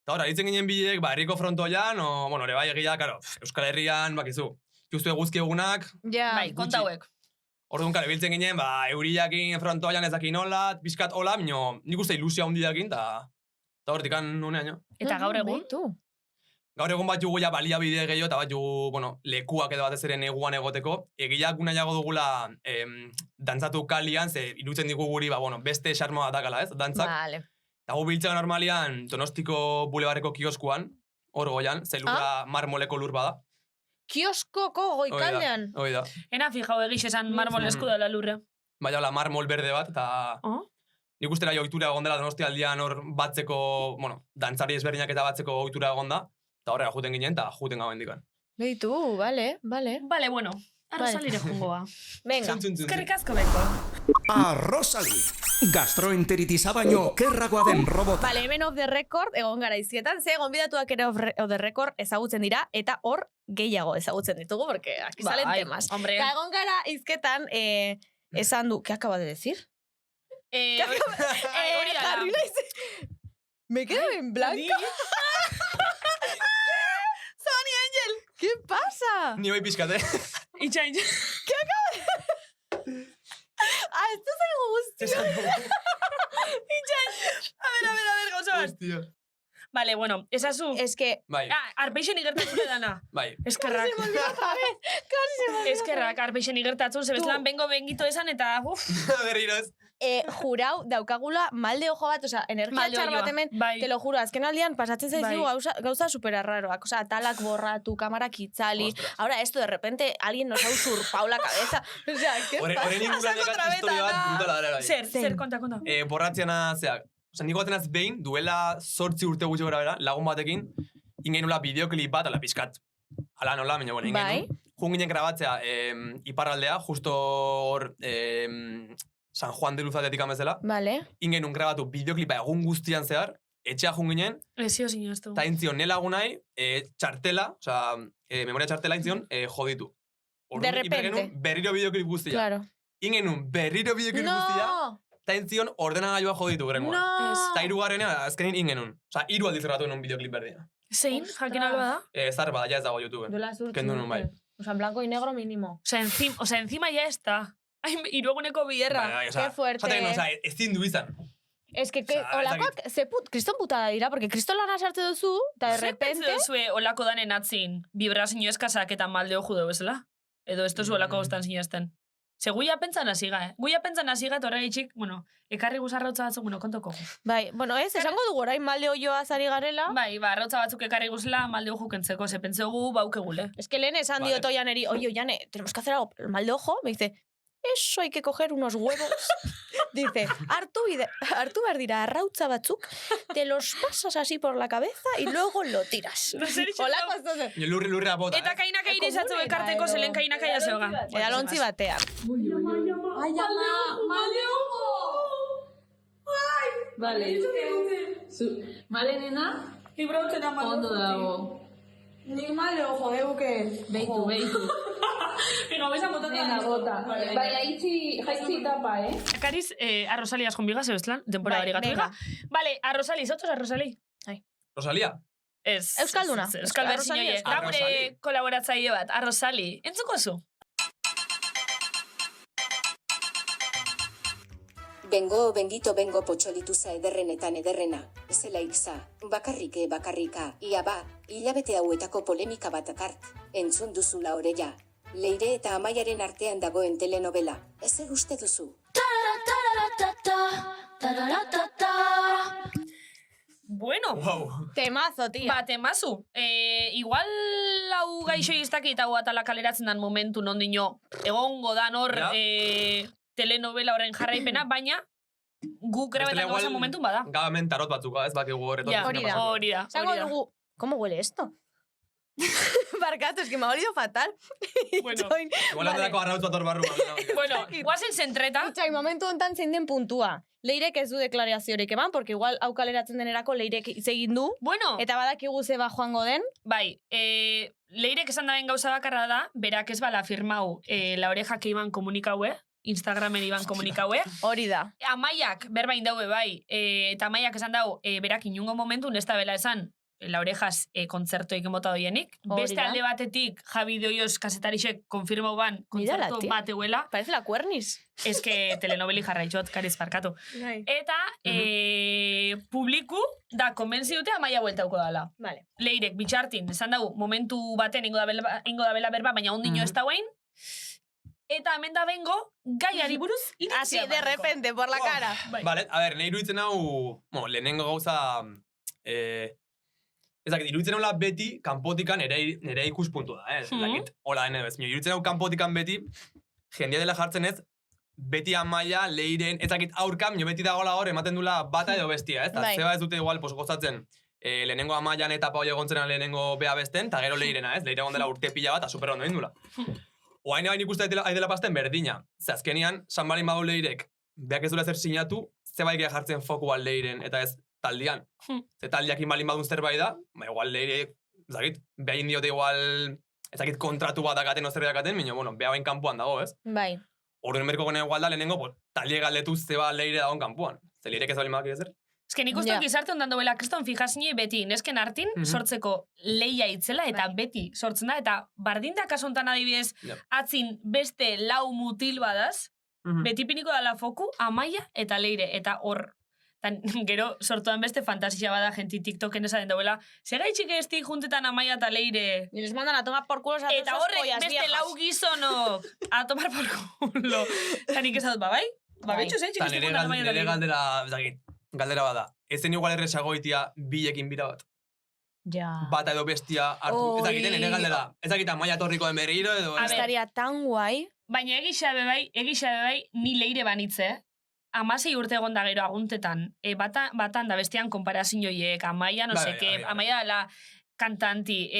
Eta hor, aritzen ginen bidek, herriko frontoian, ere bai egia, karo, Euskal Herrian, bakizu, justu eguzki egunak. Bai, kontauek. Orduan, kare, biltzen ginen, euriakin frontoian ezakin hola, pizkat hola, minio, nik uste ilusia hundiakin, eta hortikan nunean, jo. Eta gaur egun? Gaur egun bat jugu ja baliabide gehiago, eta bat jugu, lekuak edo batez ere neguan egoteko. Egiak nahiago dugula dantzatu kalian, ze irutzen digu guri, beste xarmoa datakala, ez, dantzak. Vale. Eta gu biltzea normalian Donostiko bulebarreko kioskuan, hor goian, ze lurra marmoleko lur bada. Kioskoko goikaldean? Hoi da. Ena fijau egiz esan marmolesku dela lurra. Baina, hola, marmol berde bat, eta... Nik ustera ohitura egon dela Donostia aldian hor batzeko, dantzari ezberdinak eta batzeko ohitura egon da, eta horrega juten ginen, eta juten gauen dikan. Beitu, vale. Vale, bueno, Arrosalire jungoa. Venga. Eskerrik asko beko. Arrosali, gastroenteritisa baino kerragoa den robota. Vale, hemen off the record, egon gara izietan, ze gonbidatuak ere off the record ezagutzen dira, eta hor gehiago ezagutzen ditugu, porque aquí salen temas. Eta egon gara izketan, esan du, ¿qué acaba de decir? Me quedo en blanco. Sony Angel, ¿qué pasa? Ni bai pizkate. Itxain. ¿Qué acaba de...? Esto zaigu guztia. Itxain. A ver, gauza bat. Hostia. Vale, bueno, esazu. Es que... Bai. Arpeixen igertatzule dana. Bai. Eskerrak. Casi se me olvidó otra vez. Eskerrak, arpeixen igertatzun, zebezlan bengo bengito esan eta... Berriro ez. Jurau, daukagula malde ojo bat, oza, energia txar bat hemen, te lo juro, azken aldian pasatzen zaizu gauza superarraroak, oza, atalak borratu, kamarak itzali, ahora esto de repente alguien nos ha usurpado la cabeza, o sea, ¿qué pasa? Horren inguran egat historia bat brutala dara bai. Zer, konta. Borratzeana, zeak, oza, niko batenaz behin, duela 8 urte gutxi gora bera, lagun batekin, ingen nula bideoklip bat, ala pizkat, ala nola, baina, bueno, ingen nu. Jun ginen grabatzea iparraldea, justo hor, San Juan de Luzatetik amezela. Vale. Ingen un grabatu bideoklipa egun guztian zehar, etxea jun ginen. Ezio zinaztu. Ta intzion, nela lagunai, txartela, oza, memoria txartela intzion, joditu. De repente. Berriro bideoklip guztia. Claro. Ingen un berriro bideoklip guztia, ta intzion ordenagailua joditu grengoa. No! Ta irugarrenea, azkenin ingen un. Oza, iru aldiz grabatu en un bideoklip berdina. Zein, jakin alba da? Zarba, ya ez dago YouTubeen. Duela zurtzu. Kendu nun bai. O sea, en blanco y negro mínimo. O sea, encima ya está. Irueguneko biderra. Qué fuerte. Jaten, oza, ez zindu izan. Es que olakoak, kriston putada dira, porque kriston lana sartu duzu, eta de repente... Zer zue olako danen atzin, vibrazio eskasak eta malde oju dugu ezela? Edo ez tozu olako goztan zinezten? Ze guia pentsan asiga, Guia pentsan asiga, eta horregitxik, ekarri guzarrautza batzuk, kontoko. Bai, esango dugu orain malde oioa zari garela. Bai, arrautza batzuk ekarri guzela malde oju kentzeko, ze pentsegu baukegule. Es que lehen esan dio Toianeri, oye, Oiane, tenemos que hacer algo, el malde ojo, me dice... Eso hay que coger unos huevos. Dice, hartu behar dira arrautza batzuk, te los pasas así por la cabeza y luego lo tiras. Hola, kostozen. Y lurrea bota, Eta kainak irizatzu ekarteko zelen kainak aia zeuga. Eda lontzi batean. Ai, ama, malde ojo! Vale. Male, nena? Ibrautzen ama. Ondo dago. Nik malde ojo, buke. Beitu. Venga, vais a botar. Venga, bota. Baina, jaitzi tapa, Akariz, Arrosali askon biga, zebestlan, temporada hori gatu. Vale, Arrosali, zotos Arrosali? Rosalia? Ez. Euskalduna. Euskal berzinoi ez. Da gure kolaboratzaile bat, Arrosali. Entzuko zu? Bengo potxolituza ederrenetan ederrena, zela ikza, bakarrika, ia ba, hilabete hauetako polemika bat akart, entzun duzula oreia, Leire eta Amaiaren artean dagoen telenovela, ez uste duzu. Bueno. Wow. Temazo, tía. Ba, temazu. Igual hau gaixo iztakit hau atala kaleratzen dan momentu nondino egongo dan hor telenovela horren jarraipena, baina guk grabetan gauza momentu bada. Gabamen tarot batzuka, ez bakigu horretortzen. Hori da. Zango dugu, ¿cómo huele esto? Barkatu, es que me ha olido fatal. Bueno, igual handelako arrautzu ator barru. Bueno, guazen zentreta. Utsa, momentu ontan zein den puntua. Leirek ez du deklaraziorik eman, porque igual hau kaleratzen denerako Leirek hitz egin du. Bueno. Eta badakigu zeba joango den. Bai, Leirek esan daben gauza bakarra da, berak ez bala firmau la oreja que iban komunikaue, Instagramen iban komunikaue. Hori da. Amaiak, berbain daue bai, eta Amaiak esan dau, berak inungo momentu, nesta bela esan, la orejas kontzertoik emota doienik. Beste alde batetik, Javi Doioz kasetarixek konfirmau ban kontzerto bateuela. Parece la Cuernis. Ez que telenoveli jarraitxot, kariz barkatu. Eta publiku da konbentzi dute Amaia bueltauko dala. Vale. Leirek bitxartin, esan dago, momentu baten ingo da bela berba, baina ondino ez dauen. Eta hemen da bengo, gaiari buruz iritzia. Así, de repente, por la cara. Vale, a ver, nahi iruditzen hau, lehenengo gauza, ezakit, iruditzen hola beti, kanpotikan nire ikuspuntu da, ezakit, hola dene bez. Iruditzen hau kanpotikan beti, jendia dela jartzen ez, beti Amaia, Leiren, ezakit aurka, beti dagoela hor, ematen dula bata edo bestia, ez? Zeba ez dute igual, gozatzen, lehenengo Amaian etapa hoi egontzena lehenengo bea besten, eta gero Leirena, ez? Leire gondela urte pila bat, eta super ondo indula. Oain hain ikuste aidela pasten berdina. Azkenian, San Balin badu Leirek, beak ez duela zer sinatu, zebaikia jartzen fokuan Leiren, eta ez taldian. Ze taldiakin balin badun zerbait da, igual Leire, ezakit, behain diote igual, ezakit kontratu bat dakaten o zerbait dakaten, minio, bueno, beha bain kanpoan dago, ez? Bai. Orduan berko genen igual da, lehenengo, talde galdetu zeba Leire dagoen kanpoan. Ze Leirek ez balin badak ezer? Ez que nik uste gizarte ondan dobela, kriston fijazine beti nesken hartin sortzeko leia itzela, eta beti sortzen da, eta bardindak asontan adibidez, atzin beste lau mutil badaz, beti piniko dala foku, Amaia eta Leire, eta hor, gero sortuan beste fantasia bada genti TikToken esaten dauela, segaitxik estik juntetan Amaia eta Leire. Y les mandan a tomar por culo a eta horrek beste lau gizonok a tomar por culo. Eta nik esatut, bai? Betxuz, txik estik juntan Amaia eta Leire. Galdera bada, ezen igual erresago itia bilekin bira bat. Ja. Bata edo bestia hartu. Ez dakiten, ere galdera. Ez dakita Amaia torriko den berriro edo... Estaria tan guai. Baina egisa bebai, ni Leire banitze, 16 urte egon da gero aguntetan, batan da bestian konparazin joiek, Amaia, no seke, Amaia dela kantanti,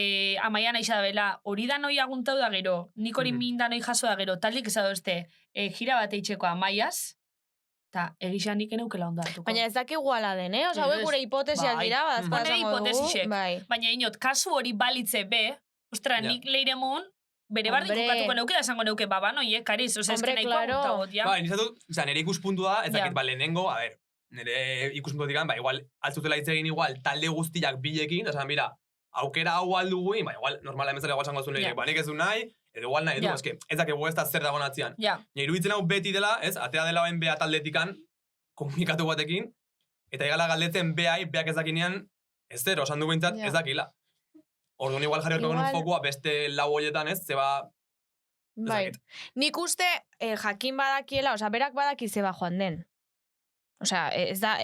Amaia nahi da bela, hori da noi aguntau da gero, nik hori minda noi jaso da gero, talik ezado gira bat eitxeko Amaiaz, eta egisa nik eneukela ondartuko. Baina ez daki iguala den, Osa, gure hipotesiak dira, badazpa esango dugu. Baina inot, kasu hori balitze be, ostra, nik Leire mon, bere bardin kokatuko neuke, da esango neuke, noiek, kariz, oza, ez que nahiko aguntagot, ja. Ba, nizatu, nire ikuspuntu da, ez dakit, lehenengo, a ver, nire ikuspuntu digan, igual, altzutela hitz egin igual, talde guztiak bilekin, eta mira, aukera hau aldugu, igual, normala emezara igual zango zuen leire, nik ez du nahi, edo igual nahi, edo, eske, ez dakigu ez da zer dagoen atzian. Nire iruditzen hau beti dela, ez, atea dela ben bea taldetikan, komunikatu batekin, eta egala galdetzen beak ez dakinean, ez zer, osan du bintzat, ez dakila. Orduan igual jarri hortu fokua beste lau hoietan, ez, zeba... Bai. Nik uste jakin badakiela, oza, berak badaki zeba joan den. Oza, ez da...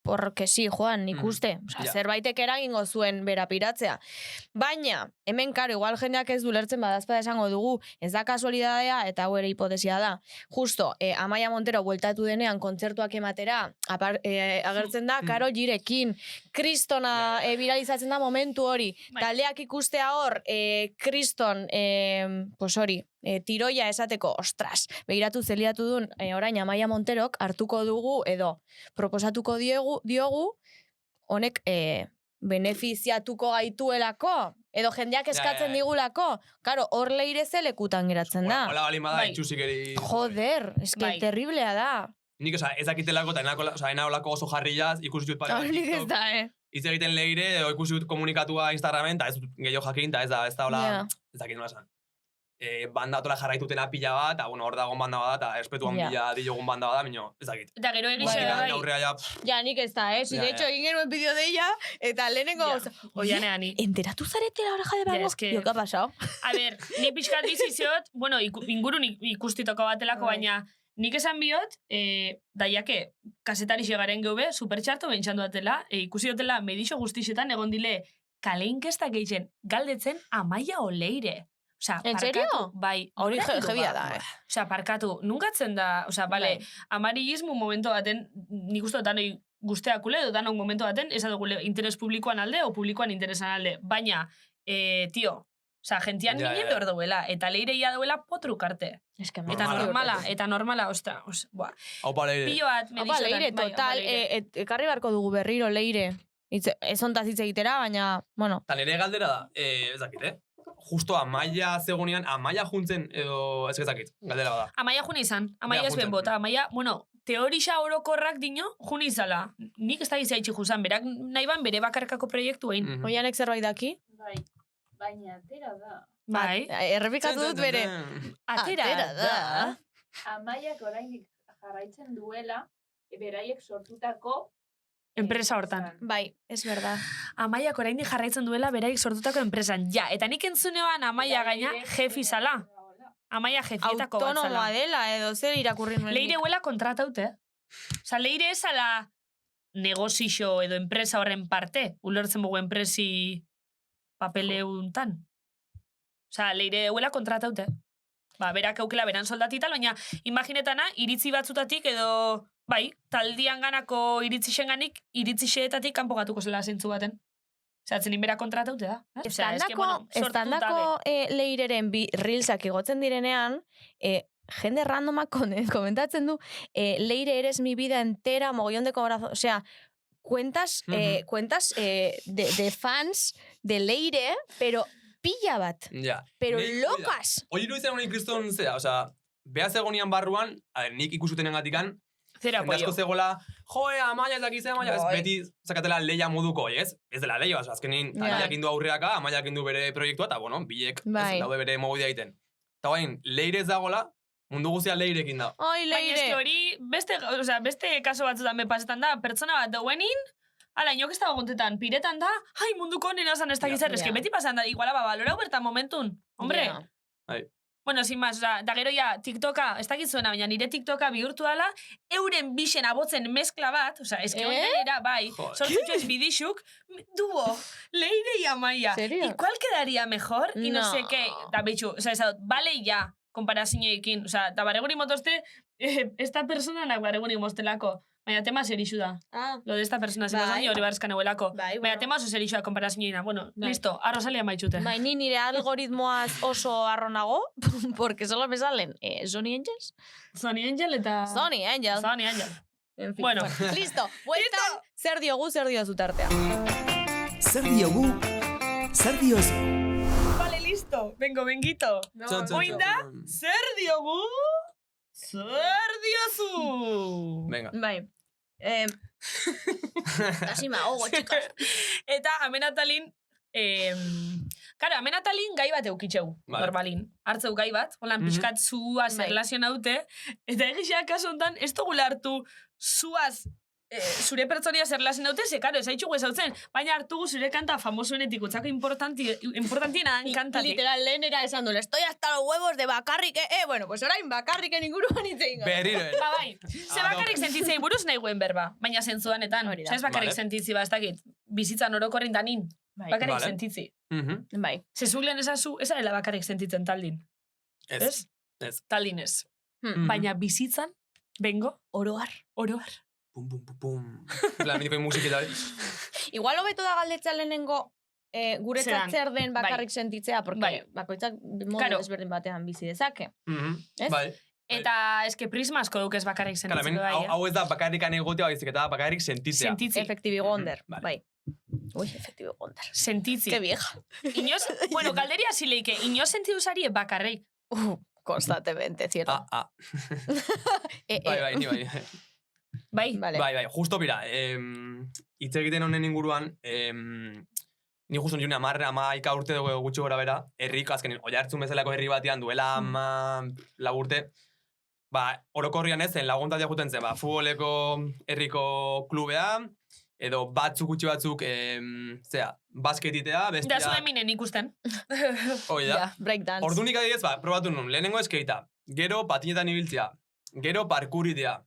Porque sí, Juan, nik uste. Osa, zerbaitek eragingo zuen bera piratzea. Baina, hemen karo, igual jendeak ez du lertzen badazpada esango dugu, ez da kasualidadea eta hau ere hipotesia da. Justo, Amaia Montero bueltatu denean kontzertuak ematera, agertzen da, karo girekin, kristona viralizatzen da momentu hori. Taldeak ikustea hor, kriston, pues hori, tiroia esateko, ostras, behiratu zeliatu duen, orain Amaia Monterok hartuko dugu, edo proposatuko diogu, honek benefiziatuko gaituelako, edo jendeak eskatzen digulako. Karo, hor Leire zelekutan geratzen da. Hola balin bada, itxusikeri... Joder, eske terriblea da. Nik, oza, ez dakitelako, eta ena olako oso jarriaz, ikusi dut pare. Nik ez da, Itz egiten Leire, edo ikusi dut komunikatua Instagramen, eta ez gehiago jakin, eta ez da hola, ez dakit nola esan. Banda atola jarraitutena pila bat, eta hor dagoen banda bat, eta espetuan bila diogun banda bat, minio, ez dakit. Eta gero egixe bai. Ja, nik ez da, Si de hecho, egin genuen bideo de ella, eta lehenengo... Oianea ni. Enteratu zarete la oreja de Van Gogh? Jo, ¿qué ha pasado? A ver, ni pixkat diziziot, bueno, ingurun ikustitoko batelako, baina nik esan biot, daiake, kasetari xegaren geube, supertxarto bentsandu atela, ikusi dutela medixo guztixetan, egon dile, kale inkestak egiten galdetzen Amaia Oleire. Osea, en serio? Bai. Hori jebia da, Osea, parkatu, nunkatzen da, osea, bale, amarillismo momento baten, nik uste danoi guzteakule, edo danok momento baten, esan dugu interes publikoan alde, o publikoan interesan alde. Baina, tio, osea, gentian ninen behar duela, eta leireia duela potrukarte. Eta normala, ostra, boa. Aupa leire. Pilo bat, medixotan. Aupa leire, total, ekarri barko dugu berriro leire. Ez ontaz hitz egitera, baina, bueno. Eta nire galdera da, ez dakit, Justo Amaia zegonean, Amaia juntzen, edo ez ezakit, galdera da. Amaia juni izan, Amaia ez ben bota, Amaia, bueno, teorisa orokorrak dino, juni izala. Nik ez da gizia itxi juzan, berak nahi ban bere bakarkako proiektu egin. Oianek zerbait daki? Bai, baina atera da. Bai. Errepikatu dut bere. Atera da. Amaiak oraindik jarraitzen duela, beraiek sortutako enpresa hortan. Bai, es verdad. Amaiak oraindik jarraitzen duela beraiek sortutako enpresan. Ja, eta nik entzunean Amaia gaina jefi zala. Amaia jefietako bat zala. Autonomoa dela, edo zer irakurri nuen. Leire huela kontrataute. Osa, Leire esala negozixo edo enpresa horren parte. Ulertzen bugu enpresi papeleuntan. Osa, Leire huela kontrataute. Ba, berak eukela beran soldatital, baina imaginetana, iritzi batzutatik edo... Bai, taldian ganako iritzixenganik, iritzixeetatik kanpo gatuko zela zentzu baten. Zatzen inbera kontrataute da. Estandako leireren bi reelsak igotzen direnean, jende randomak komentatzen du, leire eres mi vida entera, mogollón de corazón, o sea, cuentas de fans de leire, pero pilla bat. Pero locas. Oye, iruditzen honen kriston zera, o sea, beha zegonian barruan, nik ikusutenen gatikan, zera jende asko zegoela, joe, Amaia ez dakizea, Amaia, ez beti zakatela leia moduko, ez? Ez dela leia, azkenin, Amaiak indu aurreaka, Amaiak indu bere proiektua, eta, bueno, bilek ez daude bere mogudia egiten. Eta bain, leire ez dagoela, mundu guztia leirekin da. Ai, leire! Baina hori, beste kaso batzutan me pasetan da, pertsona bat dauenin, ala, inok ez dago gontetan, piretan da, ai, munduko nena zan ez dakizar, eske beti pasan da, iguala balorau bertan momentun, hombre. Bueno, sin más, da gero ya TikToka, ez dakitzuena, baina nire TikToka bihurtu dala, euren bixen abotzen mezkla bat, oza, eske era, bai, sortzutxo ez bidixuk, duo, Leire y Amaia. ¿Y cuál quedaría mejor? Y no sé qué, da bitxu, oza, vale ya, konparazioekin, oza, da barreguri motozte, esta persona nak barreguri mostelako. Baina tema serixu da. Lo de esta persona, se nos hori barzkan eguelako. Baina tema oso serixu da konparazioina. Bueno, listo, arrosalia maitxute. Bai, ni nire algoritmoaz oso arronago, porque solo me salen Sony Angels. Sony Angel eta... Sony Angel. Sony Angel. En fin. Bueno. Listo. Bueltan, zer diogu zutartea. Zer diogu, zer diozu. Vale, listo. Vengo, benguito. Oinda, zer diogu... Zer diozu! Venga. Bai. Asi magogo, chicas. Eta amenatalin, amenatalin gai bat eukitxeu, normalin. Hartzeu gai bat, holan pixkat zuaz erlazion haute, eta egixeak kaso hontan, ez dugula hartu zuaz zure pertsonia zerlazen daute, ze, karo, ez haitxugu ez hautzen, baina hartugu zure kanta famosuenetik, utzako importantiena kantatik. Literal, lehenera esan dule, estoy hasta los huevos de bakarrik, bueno, pues orain bakarriken inguruan itzein. Berriro, Ba, bai, ze bakarrik sentitzei buruz nahi guen berba, baina zentzuanetan, ez bakarrik sentitzi, ba, ez dakit, bizitzan orokorrin danin, bakarrik sentitzi. Bai. Ze zuglen esazu, ez arela bakarrik sentitzen taldin. Ez. Taldin ez. Baina bizitzan, bengo, oroar. Pum, pum, pum, pum. La miniko musikita. Igual hobeto da galdetza lehenengo guretzat zer den bakarrik sentitzea, porque bakoitzak modu ezberdin batean bizi dezake. Bai. Eta eske prisma asko duk ez bakarrik sentitzea. Hau ez da bakarrikan egotea, baizik eta bakarrik sentitzea. Sentitzi. Efektibi gonder, bai. Uy, efektibo gonder. Sentitzi. Que vieja. Inoz, bueno, galderia zileike, inoz sentiduzari bakarrik. Constantemente, cierto. Bai, ni bai. Bai, justo bira, hitz egiten honen inguruan, ni justo nire amaika urte dugu gutxi gora bera, herrik, azken, oiartzun bezalako herri batean duela urte, orokorrian ezen laguntatia juten zen, futboleko herriko klubea, edo gutxi batzuk, basketitea, bestia... Da zu eminen ikusten. Hoi da. Breakdance. Ordunik adidez, probatu nun, lehenengo eskeita, gero patinetan ibiltzea, gero parkuritea,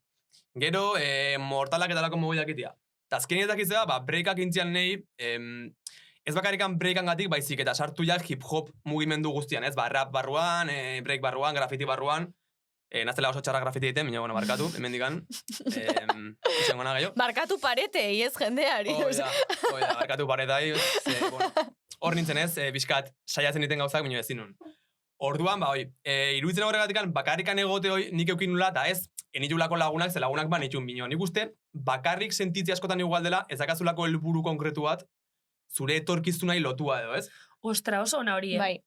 gero mortalak eta lako mogoiak itea. Eta azkenietak izea, breakak intzian nahi, ez bakarrikan breakangatik baizik eta sartu ja hip-hop mugimendu guztian, ez? Ba, rap barruan, break barruan, graffiti barruan. Naztela oso txarra grafiti egiten, baina, bueno, barkatu, hemen dikan. Izango naga jo. Barkatu paretei, ez jendeari. Oida, barkatu paretai. Hor nintzen ez, bizkat saiatzen diten gauzak, baina ezin nun. Orduan, ba, iruditzen horregatikan, bakarrikan egote hoi nik eukin nula, eta ez, enitulako lagunak, ze lagunak ba nitun bino. Nik uste, bakarrik sentitzi askotan igual dela, ez dakazulako helburu konkretu bat, zure etorkizunai lotua edo, ez? Ostra, oso ona hori, Bai.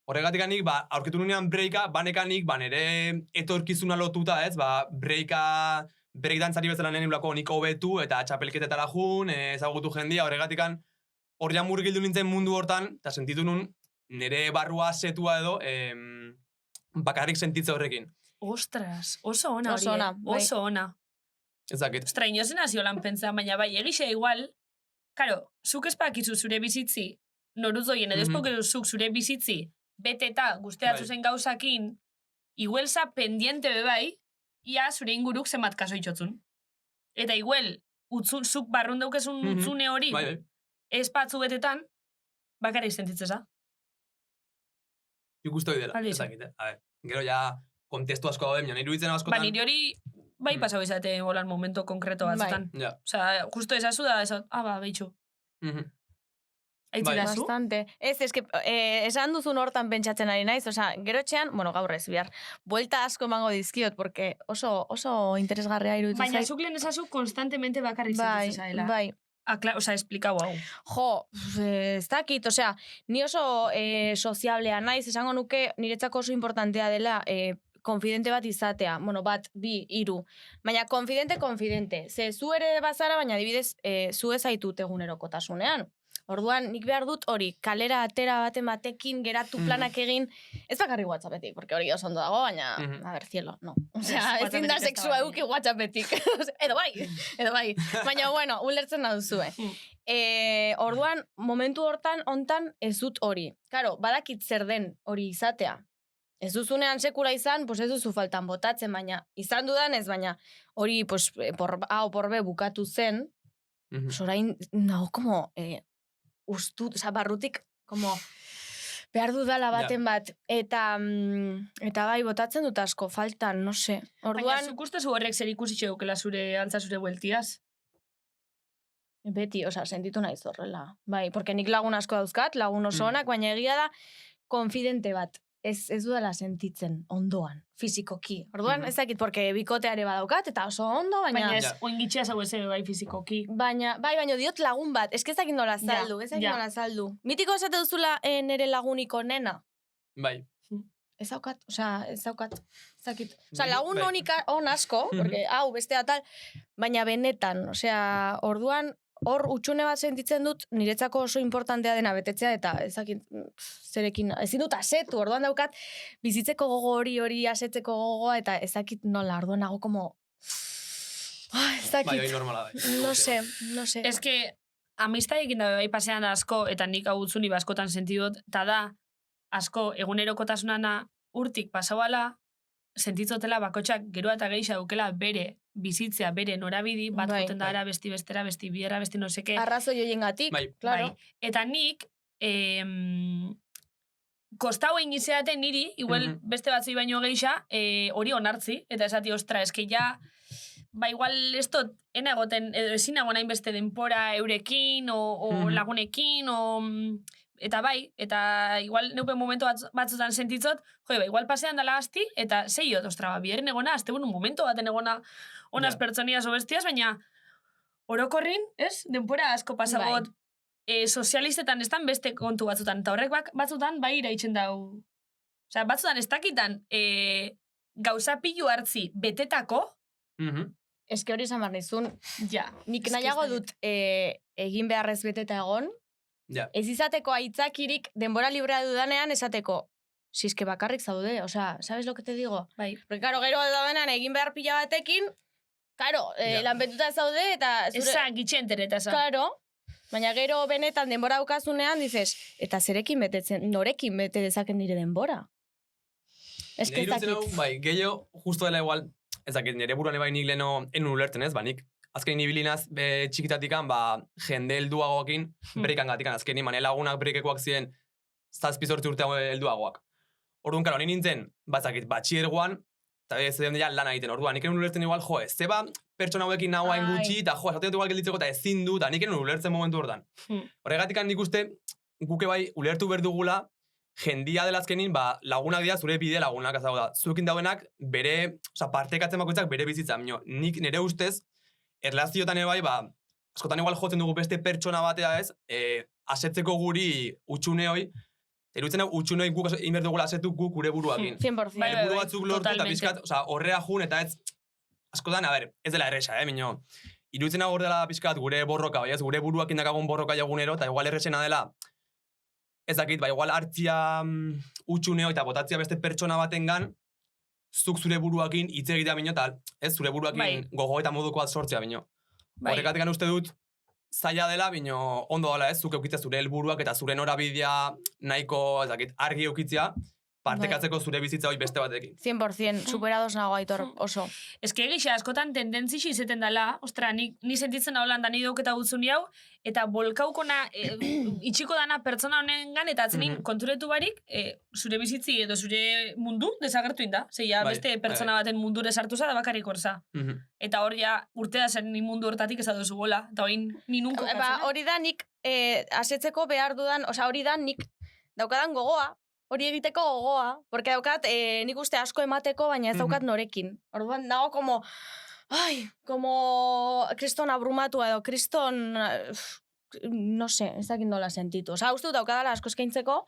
Horregatik nik, ba, aurkitu nunean breaka, banekanik, ba, nire etorkizuna lotuta, ez? Ba, breakdantzari bezala nene ulako nik hobetu eta txapelketetara jun, ezagutu jendia, horregatik hor ja murgildu nintzen mundu hortan, eta sentitu nun nire barrua setua edo bakarrik sentitze horrekin. Ostras, oso ona hori, Oso ona, bai. oso ona. Ez dakit. Ostra, inozen hasi holan pentsa, baina bai, egixe igual, karo, zuk espakizu zure bizitzi, noruz doien, edo espokezu zuk zure bizitzi, beteta guzteatzu zen gauzakin, iguelza pendiente bebai, ia zure inguruk zenbat kaso itxotzun. Eta igual, zuk barrun daukezun utzune hori, espatzu betetan, bakarrik sentitzeza. Nik uste hori dela, ez dakit, a ver, gero ja kontestu asko daude, nire iruditzen askotan. Ba, nire hori bai pasau izate holan momento konkreto batzutan. Osea, justo esazu da, ba, behitxu. Aitzera zu? Bastante. Ez que esan duzun hortan pentsatzen ari naiz, osea, gero etxean, bueno, gaur ez, bihar, buelta asko emango dizkiot, porque oso interesgarria iruditzen zait. Baina zuk lehen esazu konstantemente bakarrik sentitzen zaela. Bai. Osea, esplikau hau. Jo, ez dakit, osea, ni oso soziablea naiz, esango nuke niretzako oso importantea dela konfidente bat izatea. Bueno, bat, bi, hiru. Baina konfidente. Ze zu ere bazara, baina adibidez, zu ez aitut egunerokotasunean. Orduan, nik behar dut hori, kalera atera batekin geratu planak egin, ez bakarrik WhatsAppetik, porque hori oso ondo dago, baina, a ver, cielo, no. Osea, ezin da sexua eduki WhatsAppetik. Edo bai. Baina, bueno, ulertzen da duzue. Orduan, momentu hontan ez dut hori. Karo, badakit zer den hori izatea. Ez duzunean sekula izan, pues ez duzu faltan botatzen, baina izan dudan ez, baina hori, pues, porbe bukatu zen, orain, nago, como, oza, barrutik, como, behar dudala baten bat, eta bai, botatzen dut asko, faltan, no sé. Baina, zuk uste zu horrek zer ikusitxe dukela antza zure bueltiaz? Beti, oza, sentitu naiz horrela. Bai, porque nik lagun asko dauzkat, lagun oso onak, baina egia da, konfidente bat. Ez dudala sentitzen ondoan, fizikoki. Orduan, ez dakit, porque bikoteare badaukat, eta oso ondo, baina... Baina ez, oingitxea zau ez bai fizikoki. Baina diot lagun bat, ez dakit nola saldu, Mitiko esate duzula nere laguniko nena? Bai. Ez daukat, ez dakit. Lagun on asko, porque hau, bestea tal, baina benetan, orduan, hor utxune bat sentitzen dut, niretzako oso importantea dena betetzea, eta ezakit zerekin, ezin dut asetu, orduan daukat, bizitzeko gogo hori asetzeko gogoa, eta ezakit nola, orduan nago como... ezakit. Bai, hori normala bai. No sé. Ez que, amistadiekin da bai pasean asko, eta nik hau utzuni baskotan sentidot, eta da, asko, egunerokotasunana urtik pasauala, sentitzotela bakotxak geroa eta geisha dukela bere bizitzea, bere norabidi, bat goten da ara, besti bestera, besti biera, besti no seke. Arrazo joien gatik, claro. Eta nik, kostau egin izaten niri, igual beste batzui baino geisha, hori onartzi, eta esati, ostra, eske ja, ba igual estot, enagoten, ezin nagoen hainbeste denpora eurekin, o lagunekin, eta bai, eta igual neupen momentu batzutan sentitzot, ba, igual pasean dala asti, eta zeiot, ostra, bieren egona, azte un momento baten egona onas pertsonias o bestias, baina orokorrin, ez? Denpora asko pasagot sozialistetan ez beste kontu batzutan, eta horrek batzutan bai iraitzen dau. Osea, batzutan ez dakitan gauza pilu hartzi betetako. Ez que hori izan behar nizun, nik nahiago dut egin beharrez beteta egon, ez izateko aitzakirik denbora librea dudanean esateko, siske bakarrik zaude, osea, ¿sabes lo que te digo? Bai. Porque, claro, gero daudenan egin behar pila batekin, claro, lanpetuta zaude, eta... Eza, gitxenter eta za. Claro, baina gero benetan denbora daukazunean, dices, eta zerekin betetzen, norekin bete dezaken dire denbora? Ez que ez dakit. Bai, gehiago, justo dela igual, ez dakit, nire buruan bai nik leno enun ulerten ez, ba nik azkenin ibilinaz txikitatikan, jende helduagoekin breikan gatikan. Azkenin, mane lagunak breikekoak ziren 7-8 urte helduagoak. Orduan, karo, ni nintzen, batzakit, batxiergoan, eta ez den ja lan egiten. Orduan, nik eren ulertzen igual, zeba pertsona hauekin nagoain gutxi, eta esaten dut igual gelditzeko, eta ezin du, eta nik eren ulertzen momentu hortan. Horregatik nik uste, guke bai, ulertu berdugula, jendia dela azkenin, lagunak dira zure bide lagunak, ez da, zuekin daudenak, bere, partekatzen bakoitzak bere bizitza. Nik nire ustez, erlaziotan bai, askotan igual jotzen dugu beste pertsona batea ez, asetzeko guri utxune hoi, eruditzen hau utxune guk inberdugula asetu guk gure buruakin. 100%. Helburu batzuk lortu eta pixkat, horrea jun eta ez, askotan, ez dela erresa, minio. Iruditzen hau dela pixkat gure borroka, bai ez, gure buruakin dakagun borroka jagunero, eta igual erresena dela, ez dakit, igual hartzia utxuneo eta botatzia beste pertsona batengan, zuk zure buruakin hitz egitea bino, eta ez zure buruakin gogo eta moduko bat sortzea bino. Horrekatik uste dut, zaila dela, bino ondo dela ez, zuk eukitzea zure helburuak eta zure norabidea nahiko, ez dakit, argi eukitzea, partekatzeko zure bizitza hoi beste batekin. 100%, superados nago Aitor, oso. Ez que egixa, askotan tendentzixi izeten dela, ostra, ni sentitzen hau landan idok eta gutzuni hau, eta bolkaukona, itxiko dana pertsona honengan, eta atzenin konturetu barik, zure bizitzi edo zure mundu desagertu inda. Zeia, beste pertsona baten mundure sartuza da bakarrik orza. Eta hor ja, urtea zen ni mundu hortatik ez adozu gola, eta hori ni nunko katzen. Hori da nik asetzeko behar dudan, oza, hori da nik daukadan gogoa, hori egiteko gogoa, porque daukat nik uste asko emateko, baina ez daukat norekin. Orduan dago como kriston abrumatua edo, kriston, no sé, ez dakit nola sentitu. Osa, uste daukadala asko eskaintzeko,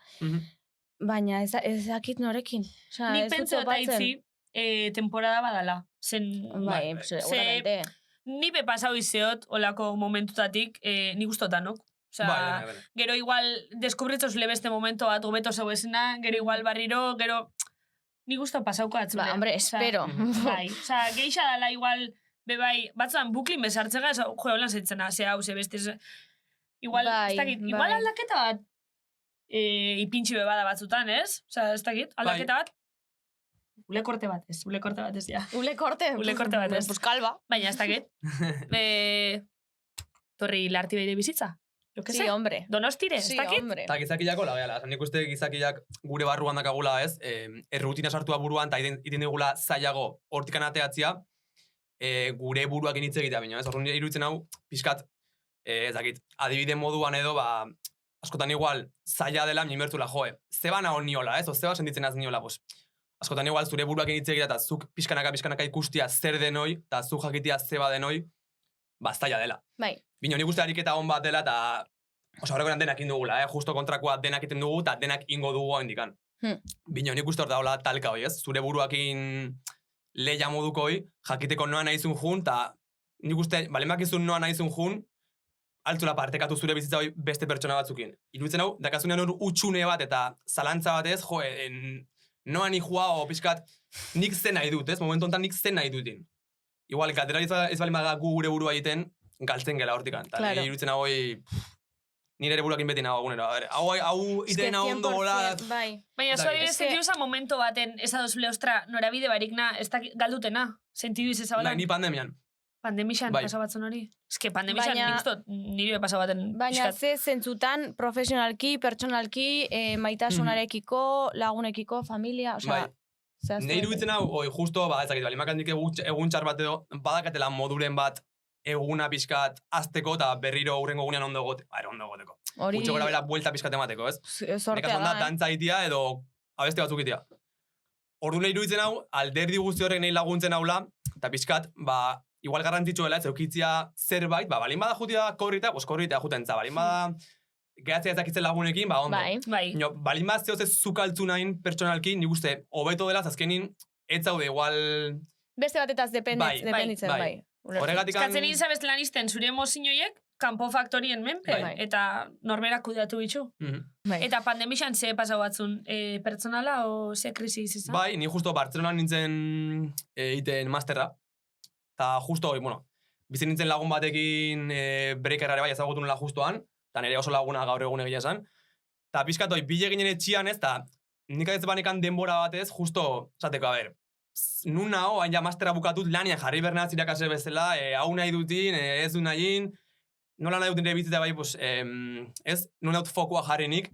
baina ez dakit norekin. Nik pentsu eta itzi temporada badala. Bai, seguramente. Ni be pasau izeot, olako momentutatik, nik ustotanok. Gero igual deskubritzos lebeste momento bat hobeto zeu esena, gero igual barriro, gero nik usto pasauko atzune. Hombre, espero. Bai, geixa dala igual, bebai, batzuan buklin bezartzega, jo, holan zeitzena, ze hau, ze beste, igual, ez dakit, igual aldaketa bat ipintxi bebada batzutan, ez? Ez dakit, aldaketa bat, ulekorte bat ez, ja. Ulekorte bat ez. Pues kalba. Baina, ez dakit. Torri larti beire bizitza. Sí, hombre. Donostire, ez dakit? Eta gizakilako lageala. Nik uste gizakilak gure barruan dakagula ez, errutina sartua buruan, eta iten digula zailago hortikan ateatzia, gure buruak initze egitea bino, ez? Horren iruditzen hau, pixkat, ez dakit, adibide moduan edo, askotan igual, zaila dela, minbertula, zeba nago niola, ez? O zeba sentitzen az niola, pues. Askotan igual, zure buruak initze egitea, eta zuk pixkanaka ikustia zer denoi, eta zuk jakitia zeba denoi, zaila dela. Bai. Bino, nik uste ariketa hon bat dela, eta horrekoan denak indugula, justo kontrakoa denak iten dugu, eta denak ingo dugu handikan. Bino, nik uste hor daula talka hoi, ez? Zure buruakin leia moduko hoi, jakiteko noa nahizun jun, eta nik uste, balemak izun noa nahizun jun, altzula partekatu zure bizitza hoi beste pertsona batzukin. Iruditzen hau, dakazunean hor utxune bat, eta zalantza batez, noa ni joa, o pixkat, nik zen nahi dut, ez? Momentu honetan nik zen nahi dutin. Igual, gatera ez balimaga gu gure burua egiten, galtzen gela hortikan. Eta iruditzen hau nire ere buruakin beti nago agunero. Hau itena ondo gola. Baina, zuari sentidu za momento baten, ez adozule, ostra, norabide barikna, ez da galdutena. Sentidu iz ezabalan. Ni pandemian. Pandemixan pasabatzen hori? Ez que pandemixan nik ustot nire pasabaten. Baina ze zentzutan, profesionalki, pertsonalki, maitasunarekiko, lagunekiko, familia, osea... Nei iruditzen hau, justo, ezakit, balimakandik egun txar bat edo, badakatela moduren bat eguna pixkat azteko eta berriro hurrengo gunean ondo egoteko. Gutxo gora bela buelta pixkat emateko, ez? Sortea da, dantza itia edo abeste batzuk itia. Ordu nahi iruditzen hau, alderdi guzti horrek nahi laguntzen haula, eta pixkat, igual garrantzitsuela, ez eukitzia zerbait, balin bada jutia korrita, korrita jutentza, balin bada gehatzea ezakitzen lagunekin, ondo. Balin bada zehoz ez zukaltzu nahin pertsonalki, nik uste, hobeto dela, azkenin, ez zaude igual... Beste batetaz dependitzen, bai. Eskatzen izabez lanisten zure emozioiek, kanpo faktorien menpe, eta norberak kudeatu bitxu. Eta pandemixan ze pasau batzun, pertsonala o ze krisi izan? Bai, ni justo Bartzelonan nintzen iten masterra, eta justo, bizin nintzen lagun batekin breakerrare bai ezagutu nula justoan, eta nire oso laguna gaur egun egia esan. Eta pixkat hoi, bile ginen etxian ez, eta nik ez banekan denbora batez, justo, esateko, nun hau, hain ja mastera bukatut lanian jarri bernaz irakasle bezala, hau nahi dutin, ez du nahin, nola nahi dut nire bizitzea bai, pues, ez, nun haut fokua jarrenik,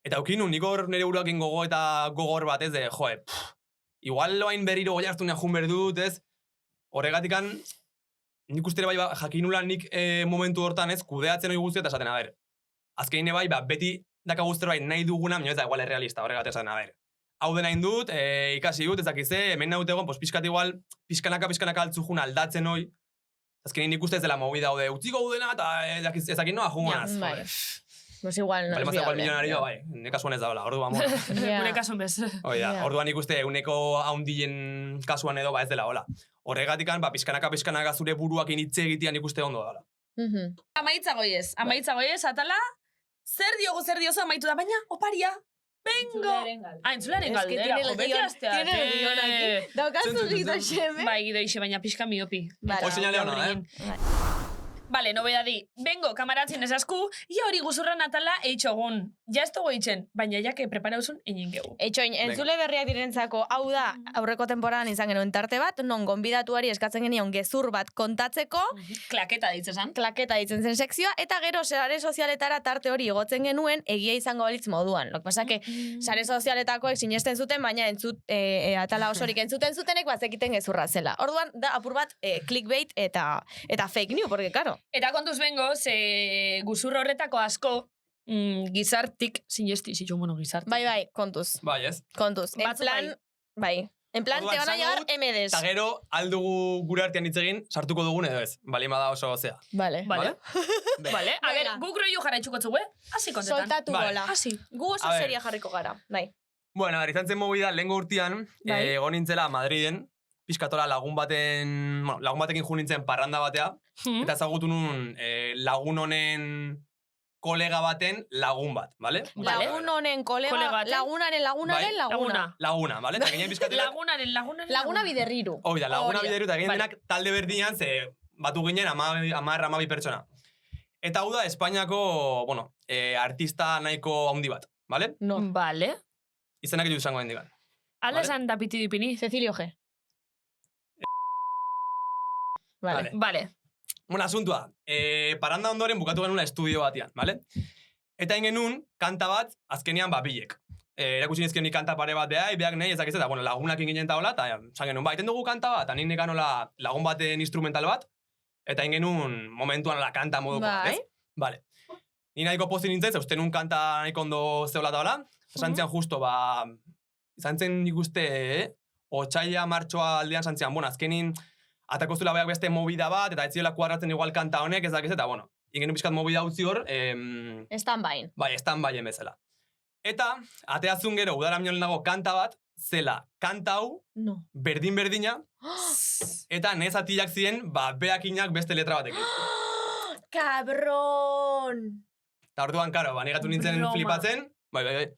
eta aukinu, nik hor nire buruakin gogo eta gogor bat, ez, igual loain berriro goiartunean jun berdut, ez, horregatikan, nik ustera bai, jakinula nik momentu hortan, ez, kudeatzen hori guztia, eta esaten, a ber, azkeine bai, beti daka guztera bai nahi duguna, minio ez da, igual errealista, horregatik esaten, a ber, hau dena indut, ikasi dut, ezakize, hemen naute egon, pixkat igual, pixkanaka altzujun aldatzen hoi, azkenin nik uste ez dela movida hau de, utziko dena, eta ezakin noa, jungonaz. Bai. Pues igual no. Bale, mazta igual milionario, bai, nire kasuan ez da, orduan, bueno. Gure kasuan bez. Orduan nik uste, euneko haundien kasuan edo, ez dela, hola. Horregatikan, pixkanaka zure buruak initze egitean nik uste ondo da. Amaitza goiez, atala, zer diozu amaitu da, baina, oparia, bengo! Entzularen galdera, jo, beti astea. Tiene el guion aquí. Daukazu gido xeme. Bai, gido ixe, baina pixka miopi. Hoi señale hona, Vale, nobedadi, bengo, kamaratzen ezazku, ia hori guzurra natala eitxogun. Ja ez dugu eitzen, baina jake preparauzun egin gegu. Eitxoin, entzule berriak direntzako, hau da, aurreko temporadan izan genuen tarte bat, non gonbidatuari eskatzen genion gezur bat kontatzeko. Klaketa ditzen zen. Klaketa ditzen zen sekzioa, eta gero sare sozialetara tarte hori igotzen genuen, egia izango balitz moduan. Lok pasake, sare sozialetakoek sinesten zuten, baina atala osorik entzuten zutenek bazekiten gezurra zela. Orduan, da apur bat clickbait eta fake news, porque, karo. Eta kontuz bengo, ze guzurra horretako asko, gizartik, sinesti, gizartik. Bai, kontuz. Bai, ez? Kontuz. En plan, bai. En plan, te van a llegar MDs. Eta gero, aldugu gure artean hitzegin, sartuko dugun edo ez. Bali da oso zea. Vale. Vale. A ver, guk roiu jarraitxuko txugue. Asi kontetan. Soltatu gola. Asi. Gu oso seria jarriko gara. Bai. Bueno, izan zen movida, lehenko urtean, egon nintzela Madriden, pixkatola lagun batekin jo nintzen parranda batea, eta ezagutu nun lagun honen kolega baten lagun bat, bale? Lagun honen kolega, lagunaren laguna. Laguna, bale? Lagunaren. Laguna biderriru. Hoi da, laguna biderriru, eta ginen denak talde berdinean, ze batu ginen 10 pertsona. Eta hau da, Espainiako, bueno, artista nahiko handi bat, bale? No. Bale. Izanak edu izango hendikan. Ala esan da piti dipini. Cecilio G. Vale. Bueno, asuntua, paranda ondoren bukatu genuen estudio batian, bale? Eta ingenun, kanta bat, azkenean bilek. Erakutsi nizkion ni kanta pare bat beak nahi, ezak ez eta, bueno, lagunak inginen taola, eta esan genuen, iten dugu kanta bat, eta nik nekanola lagun baten instrumental bat, eta ingenun momentuan la kanta moduko, ez? Vale. Ni nahiko pozin nintzen, ze uste nun kanta nahiko ondo zeola taola, esan zian justo, izan zen nik uste, otxaila martxoa aldean esan zian, bueno, azkenin, atakoztula baiak beste movida bat, eta ez ziola kuadratzen igual kanta honek, ezak ez eta, bueno, ingenu pixkat movida utzi hor, stand-byn. Bai, stand-byen bezala. Eta, ateazun gero, udara minol nago kanta bat, zela, kanta hau, berdin-berdina, eta nez atillak ziren, beakinak beste letra batekin. Cabron! Eta orduan, karo, negatu nintzen flipatzen, bai.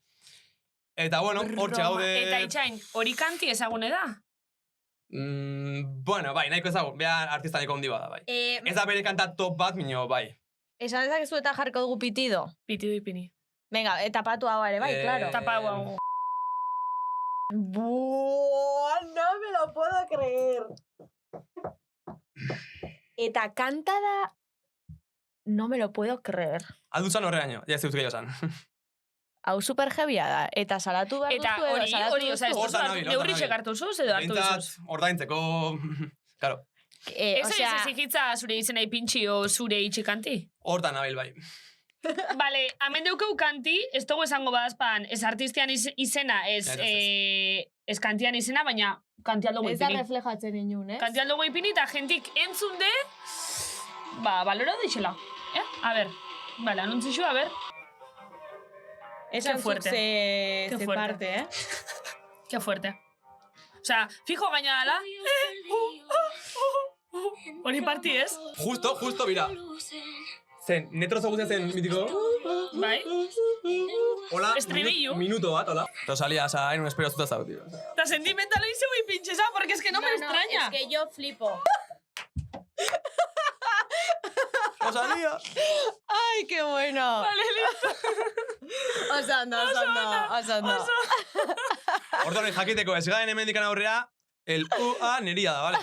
Eta, bueno, hortxe gaude... Eta itxain, hori kanti ezagune da? Bueno, bai, nahiko ezagun, beha artista nahiko hondi bada, bai. Ez da bere kanta top bat, minio, bai. Esan dezakezu eta jarriko dugu pitido? Pitido ipini. Venga, tapatu hau ere, bai, claro. Tapau hau. Buah, no me lo puedo creer. Eta kanta da... No me lo puedo creer. Alduzan horreaino, ja ez dut gehiago zan. Hau super heavia da, eta salatu behar duzu edo salatu duzu. Eta hori, neurri txekartu zuz edo hartu duzuz? Bentsat, ordaintzeko, karo. Ez egitza zure izena ipintxi o zure itxikanti? Hortan nabil, bai. Bale, hemen deukeu kanti, ez dugu esango badazpan, ez artistian izena, ez kantian izena, baina kantian dugu ipini. Ez da reflejatzen inun, ez? Kantian dugu ipini eta jentik entzunde, balora deixela. A ber, bale, anuntzixu, a ber. Qué fuerte. Se parte, Qué fuerte. O sea, fijo gaina dala. Hori parti, ez? Justo, mira. Zen, netrozo guztia zen mitiko. Bai. Hola, estribillo. Minuto bat, hola. Rosalía, o sea, no espero zuta zau, tío. Ta sentimentalo hice muy pinchesa, porque es que no me extraña. Es que yo flipo. Rosalía. Ay, qué bueno. Vale, listo. Oso ondo. Orduan, jakiteko, ez gaen hemendikan aurrea, el neria da, vale?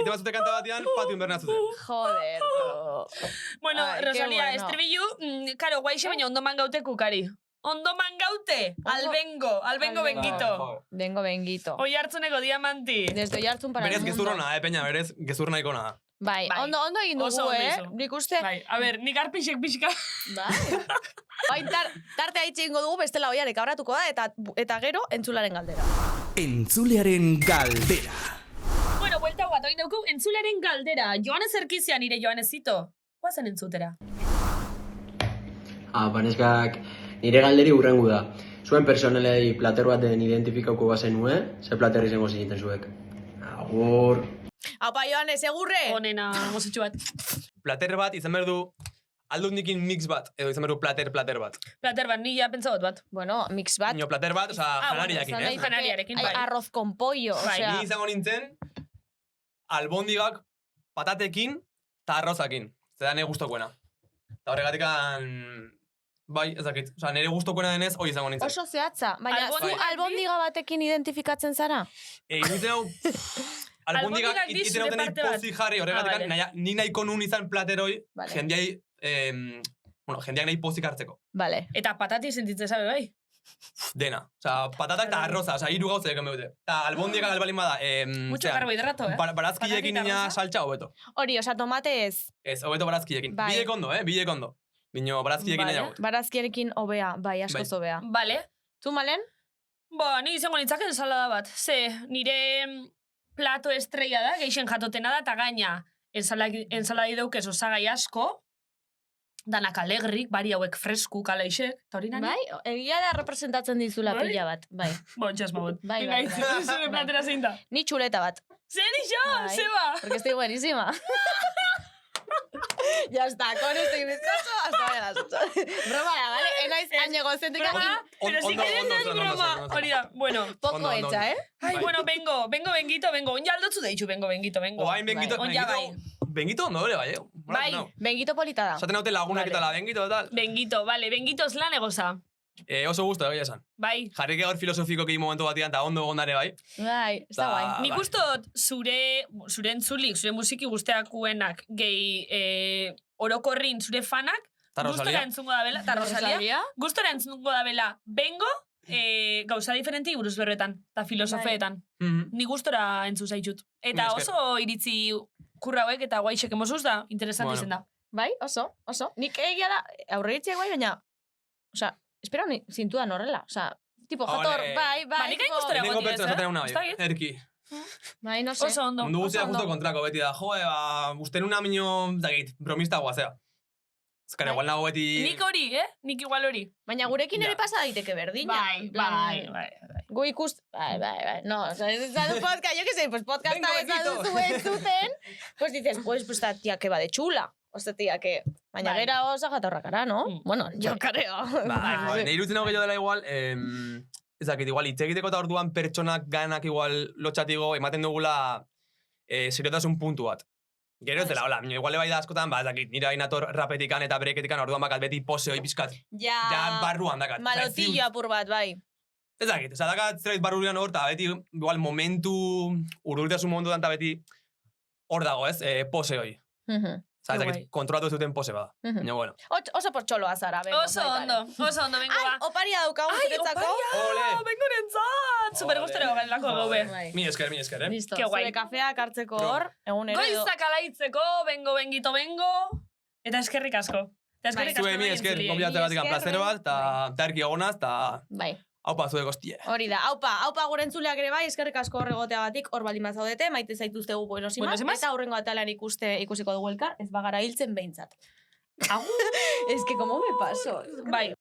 Ite batzute kanta batean, patio inberna zuten. Joder, Bueno, Ai, Rosalia, qué bueno. estribillu, karo, guaixe baina ondo mangaute kukari. Ondo mangaute, albengo bengito. Bengo bengito. Oi hartzuneko diamanti. Desde Oiartzun para el Berez mundo. gezurrona, peña, berez gezur nahiko nada. Bai, Bai. ondo egin Oso dugu, ondo izo. Nik uste... Bai, a ber, nik arpixek pixka. Bai, tarte haitxe ingo dugu bestela oiarek abratuko da, eta gero entzularen galdera. Entzulearen galdera. Bueno, buelta guat, oin dauku, entzularen galdera. Joanez Erkizia nire Joanezito. Guazen entzutera. Baneskak, nire galderi urrengu da. Zuen personalei plater baten identifikauko bazenue, ze plater izango zineten zuek. Agur. Aupa, Joanez, egurre! Honena, gozitxu bat. Plater bat izan behar du, aldundikin mix bat, edo izan behar du plater bat. Plater bat, nila pentsa bat. Bueno, mix bat. Nio plater bat, oza, janariakin, Zan daiteke Janariarekin, bai. Arroz con pollo, Bai, osea... Ni izango nintzen, albondigak patatekin eta arrozakin. Zeda nire gustokoena. Eta horregatikan... Bai, ez dakit. Osa, nire gustokoena denez, hoi izango nintzen. Oso zehatza, baina zu Albondigak albondiga batekin identifikatzen zara? Iruditzen hau... Albondigak Albondigak di iten zure hauten parte bat. pozik jarri, horregatikan, vale. nik nahiko nun izan plateroi, Vale. jendeai... jendeak nahi pozik hartzeko. Vale. Eta patati sentitzen zabe, bai. Dena. Osa, patatak eta arroza, osa, hiru gauza eken beute. Eta albondigak albalin bada, Mucho carbohidrato, barazkilekin Patata eta nina arroza. saltza hobeto. Hori, osa, tomate ez. Ez, hobeto barazkilekin. Bai. Bilek ondo, bilek ondo. Bino, barazkilekin Vale. nahiago. Barazkiarekin hobea, bai, askoz Bai. hobea. Vale. Tu, Malen? Ba, ni izango nintzak ensalada bat. Ze, nire plato estrella da, geixen jatotena da, eta gaina ensaladi daukez osagai asko, danak alegrik, bari hauek fresku kaleixek, eta hori nani? Bai, egia da representatzen dizula Bai? pila bat, bai. Bon, txasma bot. Bai, Venga, bai, itzu, bai. zure platera zein da. Ni txuleta bat. Zer iso, Bai. zeba. Porque estoy buenísima. Ya está, con este bizcocho hasta mañana a las 8. Broma da, ¿vale? Enaiz hain egocéntrica. Broma, pero si quieres no es broma. Hori da, bueno. Poco Ondo, ondo, hecha, ondo. ¿eh? Ai, Bai. bueno, bengo, bengito. On jaldotzu deitxu, bengo. Oain bengito, Bai. On ja bai. bengito ondo ere, bai, Bai. Bengito polita da. Esaten haute lagunak Vale. eta la bengito eta tal. Bengito, vale, bengitos lan egoza. Oso gusto, egia esan. Bai. Jarrik gaur filosofiko ki momentu batian, eta ondo egondare bai. Bai, ez da guai. Bai. Nik ustot zure entzulik, zure musiki guzteakuenak gehi orokorrin zure fanak, Ta gustora Rosalia. entzungo da bela, eta Rosalia, gustora entzungo da bela, bengo, gauza diferenti buruz berretan, eta filosofeetan. Mhm. Ni gustora entzu zaitut. Eta Mila esker. oso iritzi kurrauek eta guaixek emozuz da, interesanti Bueno. izen da. Bai, oso. Nik egia da, aurreritziak bai, baina... Osa, espera honi, zintudan horrela. Osa, tipo, jator, Ole. bai, Ba, nik hain tipo- gustora Lehenengo egotik pertsona ez, esaten una Ez da bai, ez? erki. Bai, no sé. Oso ondo. Mundu guztia oso ondo. justo kontrako beti da, joe, uste nuna minio, dakit, bromista guazea. Ezkara, Bai. igual nago beti... Nik hori, Nik igual hori. Baina gurekin ere Ja. pasa daiteke berdina. En plan, bai. Gu ikust... Bai. No, o sea, ez da un podcast, yo que sé, pues podcasta Venga, ez da Benito. duzu entzuten, pues dices, pues esta tía que va de chula. O esta tía que... Baina Bai. gera osa jatorra kara, no? Mm. Bueno, yo creo. Bai, joder, nire irutzen hau gehiago dela igual, ez dakit, igual, hitz egiteko eta orduan pertsonak ganak igual lotxatigo ematen dugula seriotasun puntu bat. Gero ez dela, hola, igual bai da askotan, ba, ez dakit, nire hain ator rapetikan eta breketikan orduan bakat beti pose hoi pizkat. Ja barruan dakat. Malotillo apur bat, bai. Ez dakit, oza, dakat zerbait barruan hor, eta beti, igual, momentu, urduriltasun momentu eta beti hor dago, ez, pose hoi. Mhm. Oza, ez Ke dakit, guai. kontrolatu zuten pose bada. Mhm. Baina, bueno. Oso portxoloa zara, venga. Oso ondo, bengo Ai, ba. oparia daukagu zuretzako. Ole! Bengo nentzat! Super gustora gabenlako gaube. Bai. Mi esker, Listo, Ke guai. zure kafeak hartzeko Pro. hor, egunero edo. Goizak alaitzeko, bengito. Eta eskerrik asko. Eta eskerrik asko. Zue, mi nahi esker, entzuliei. konbidatzen Mi batikan esker, plazer bat, eta erki egonaz, eta Bai. haupa zuek ostie. Hori da, haupa gure entzuleak ere bai, eskerrik asko horregoteagatik, hor baldin zaudete, maite zaituztegu buenosimas, Buenosimas. eta hurrengo atalan ikusiko dugu elkar, ez bagara hiltzen behintzat. Es que como me paso. Bai.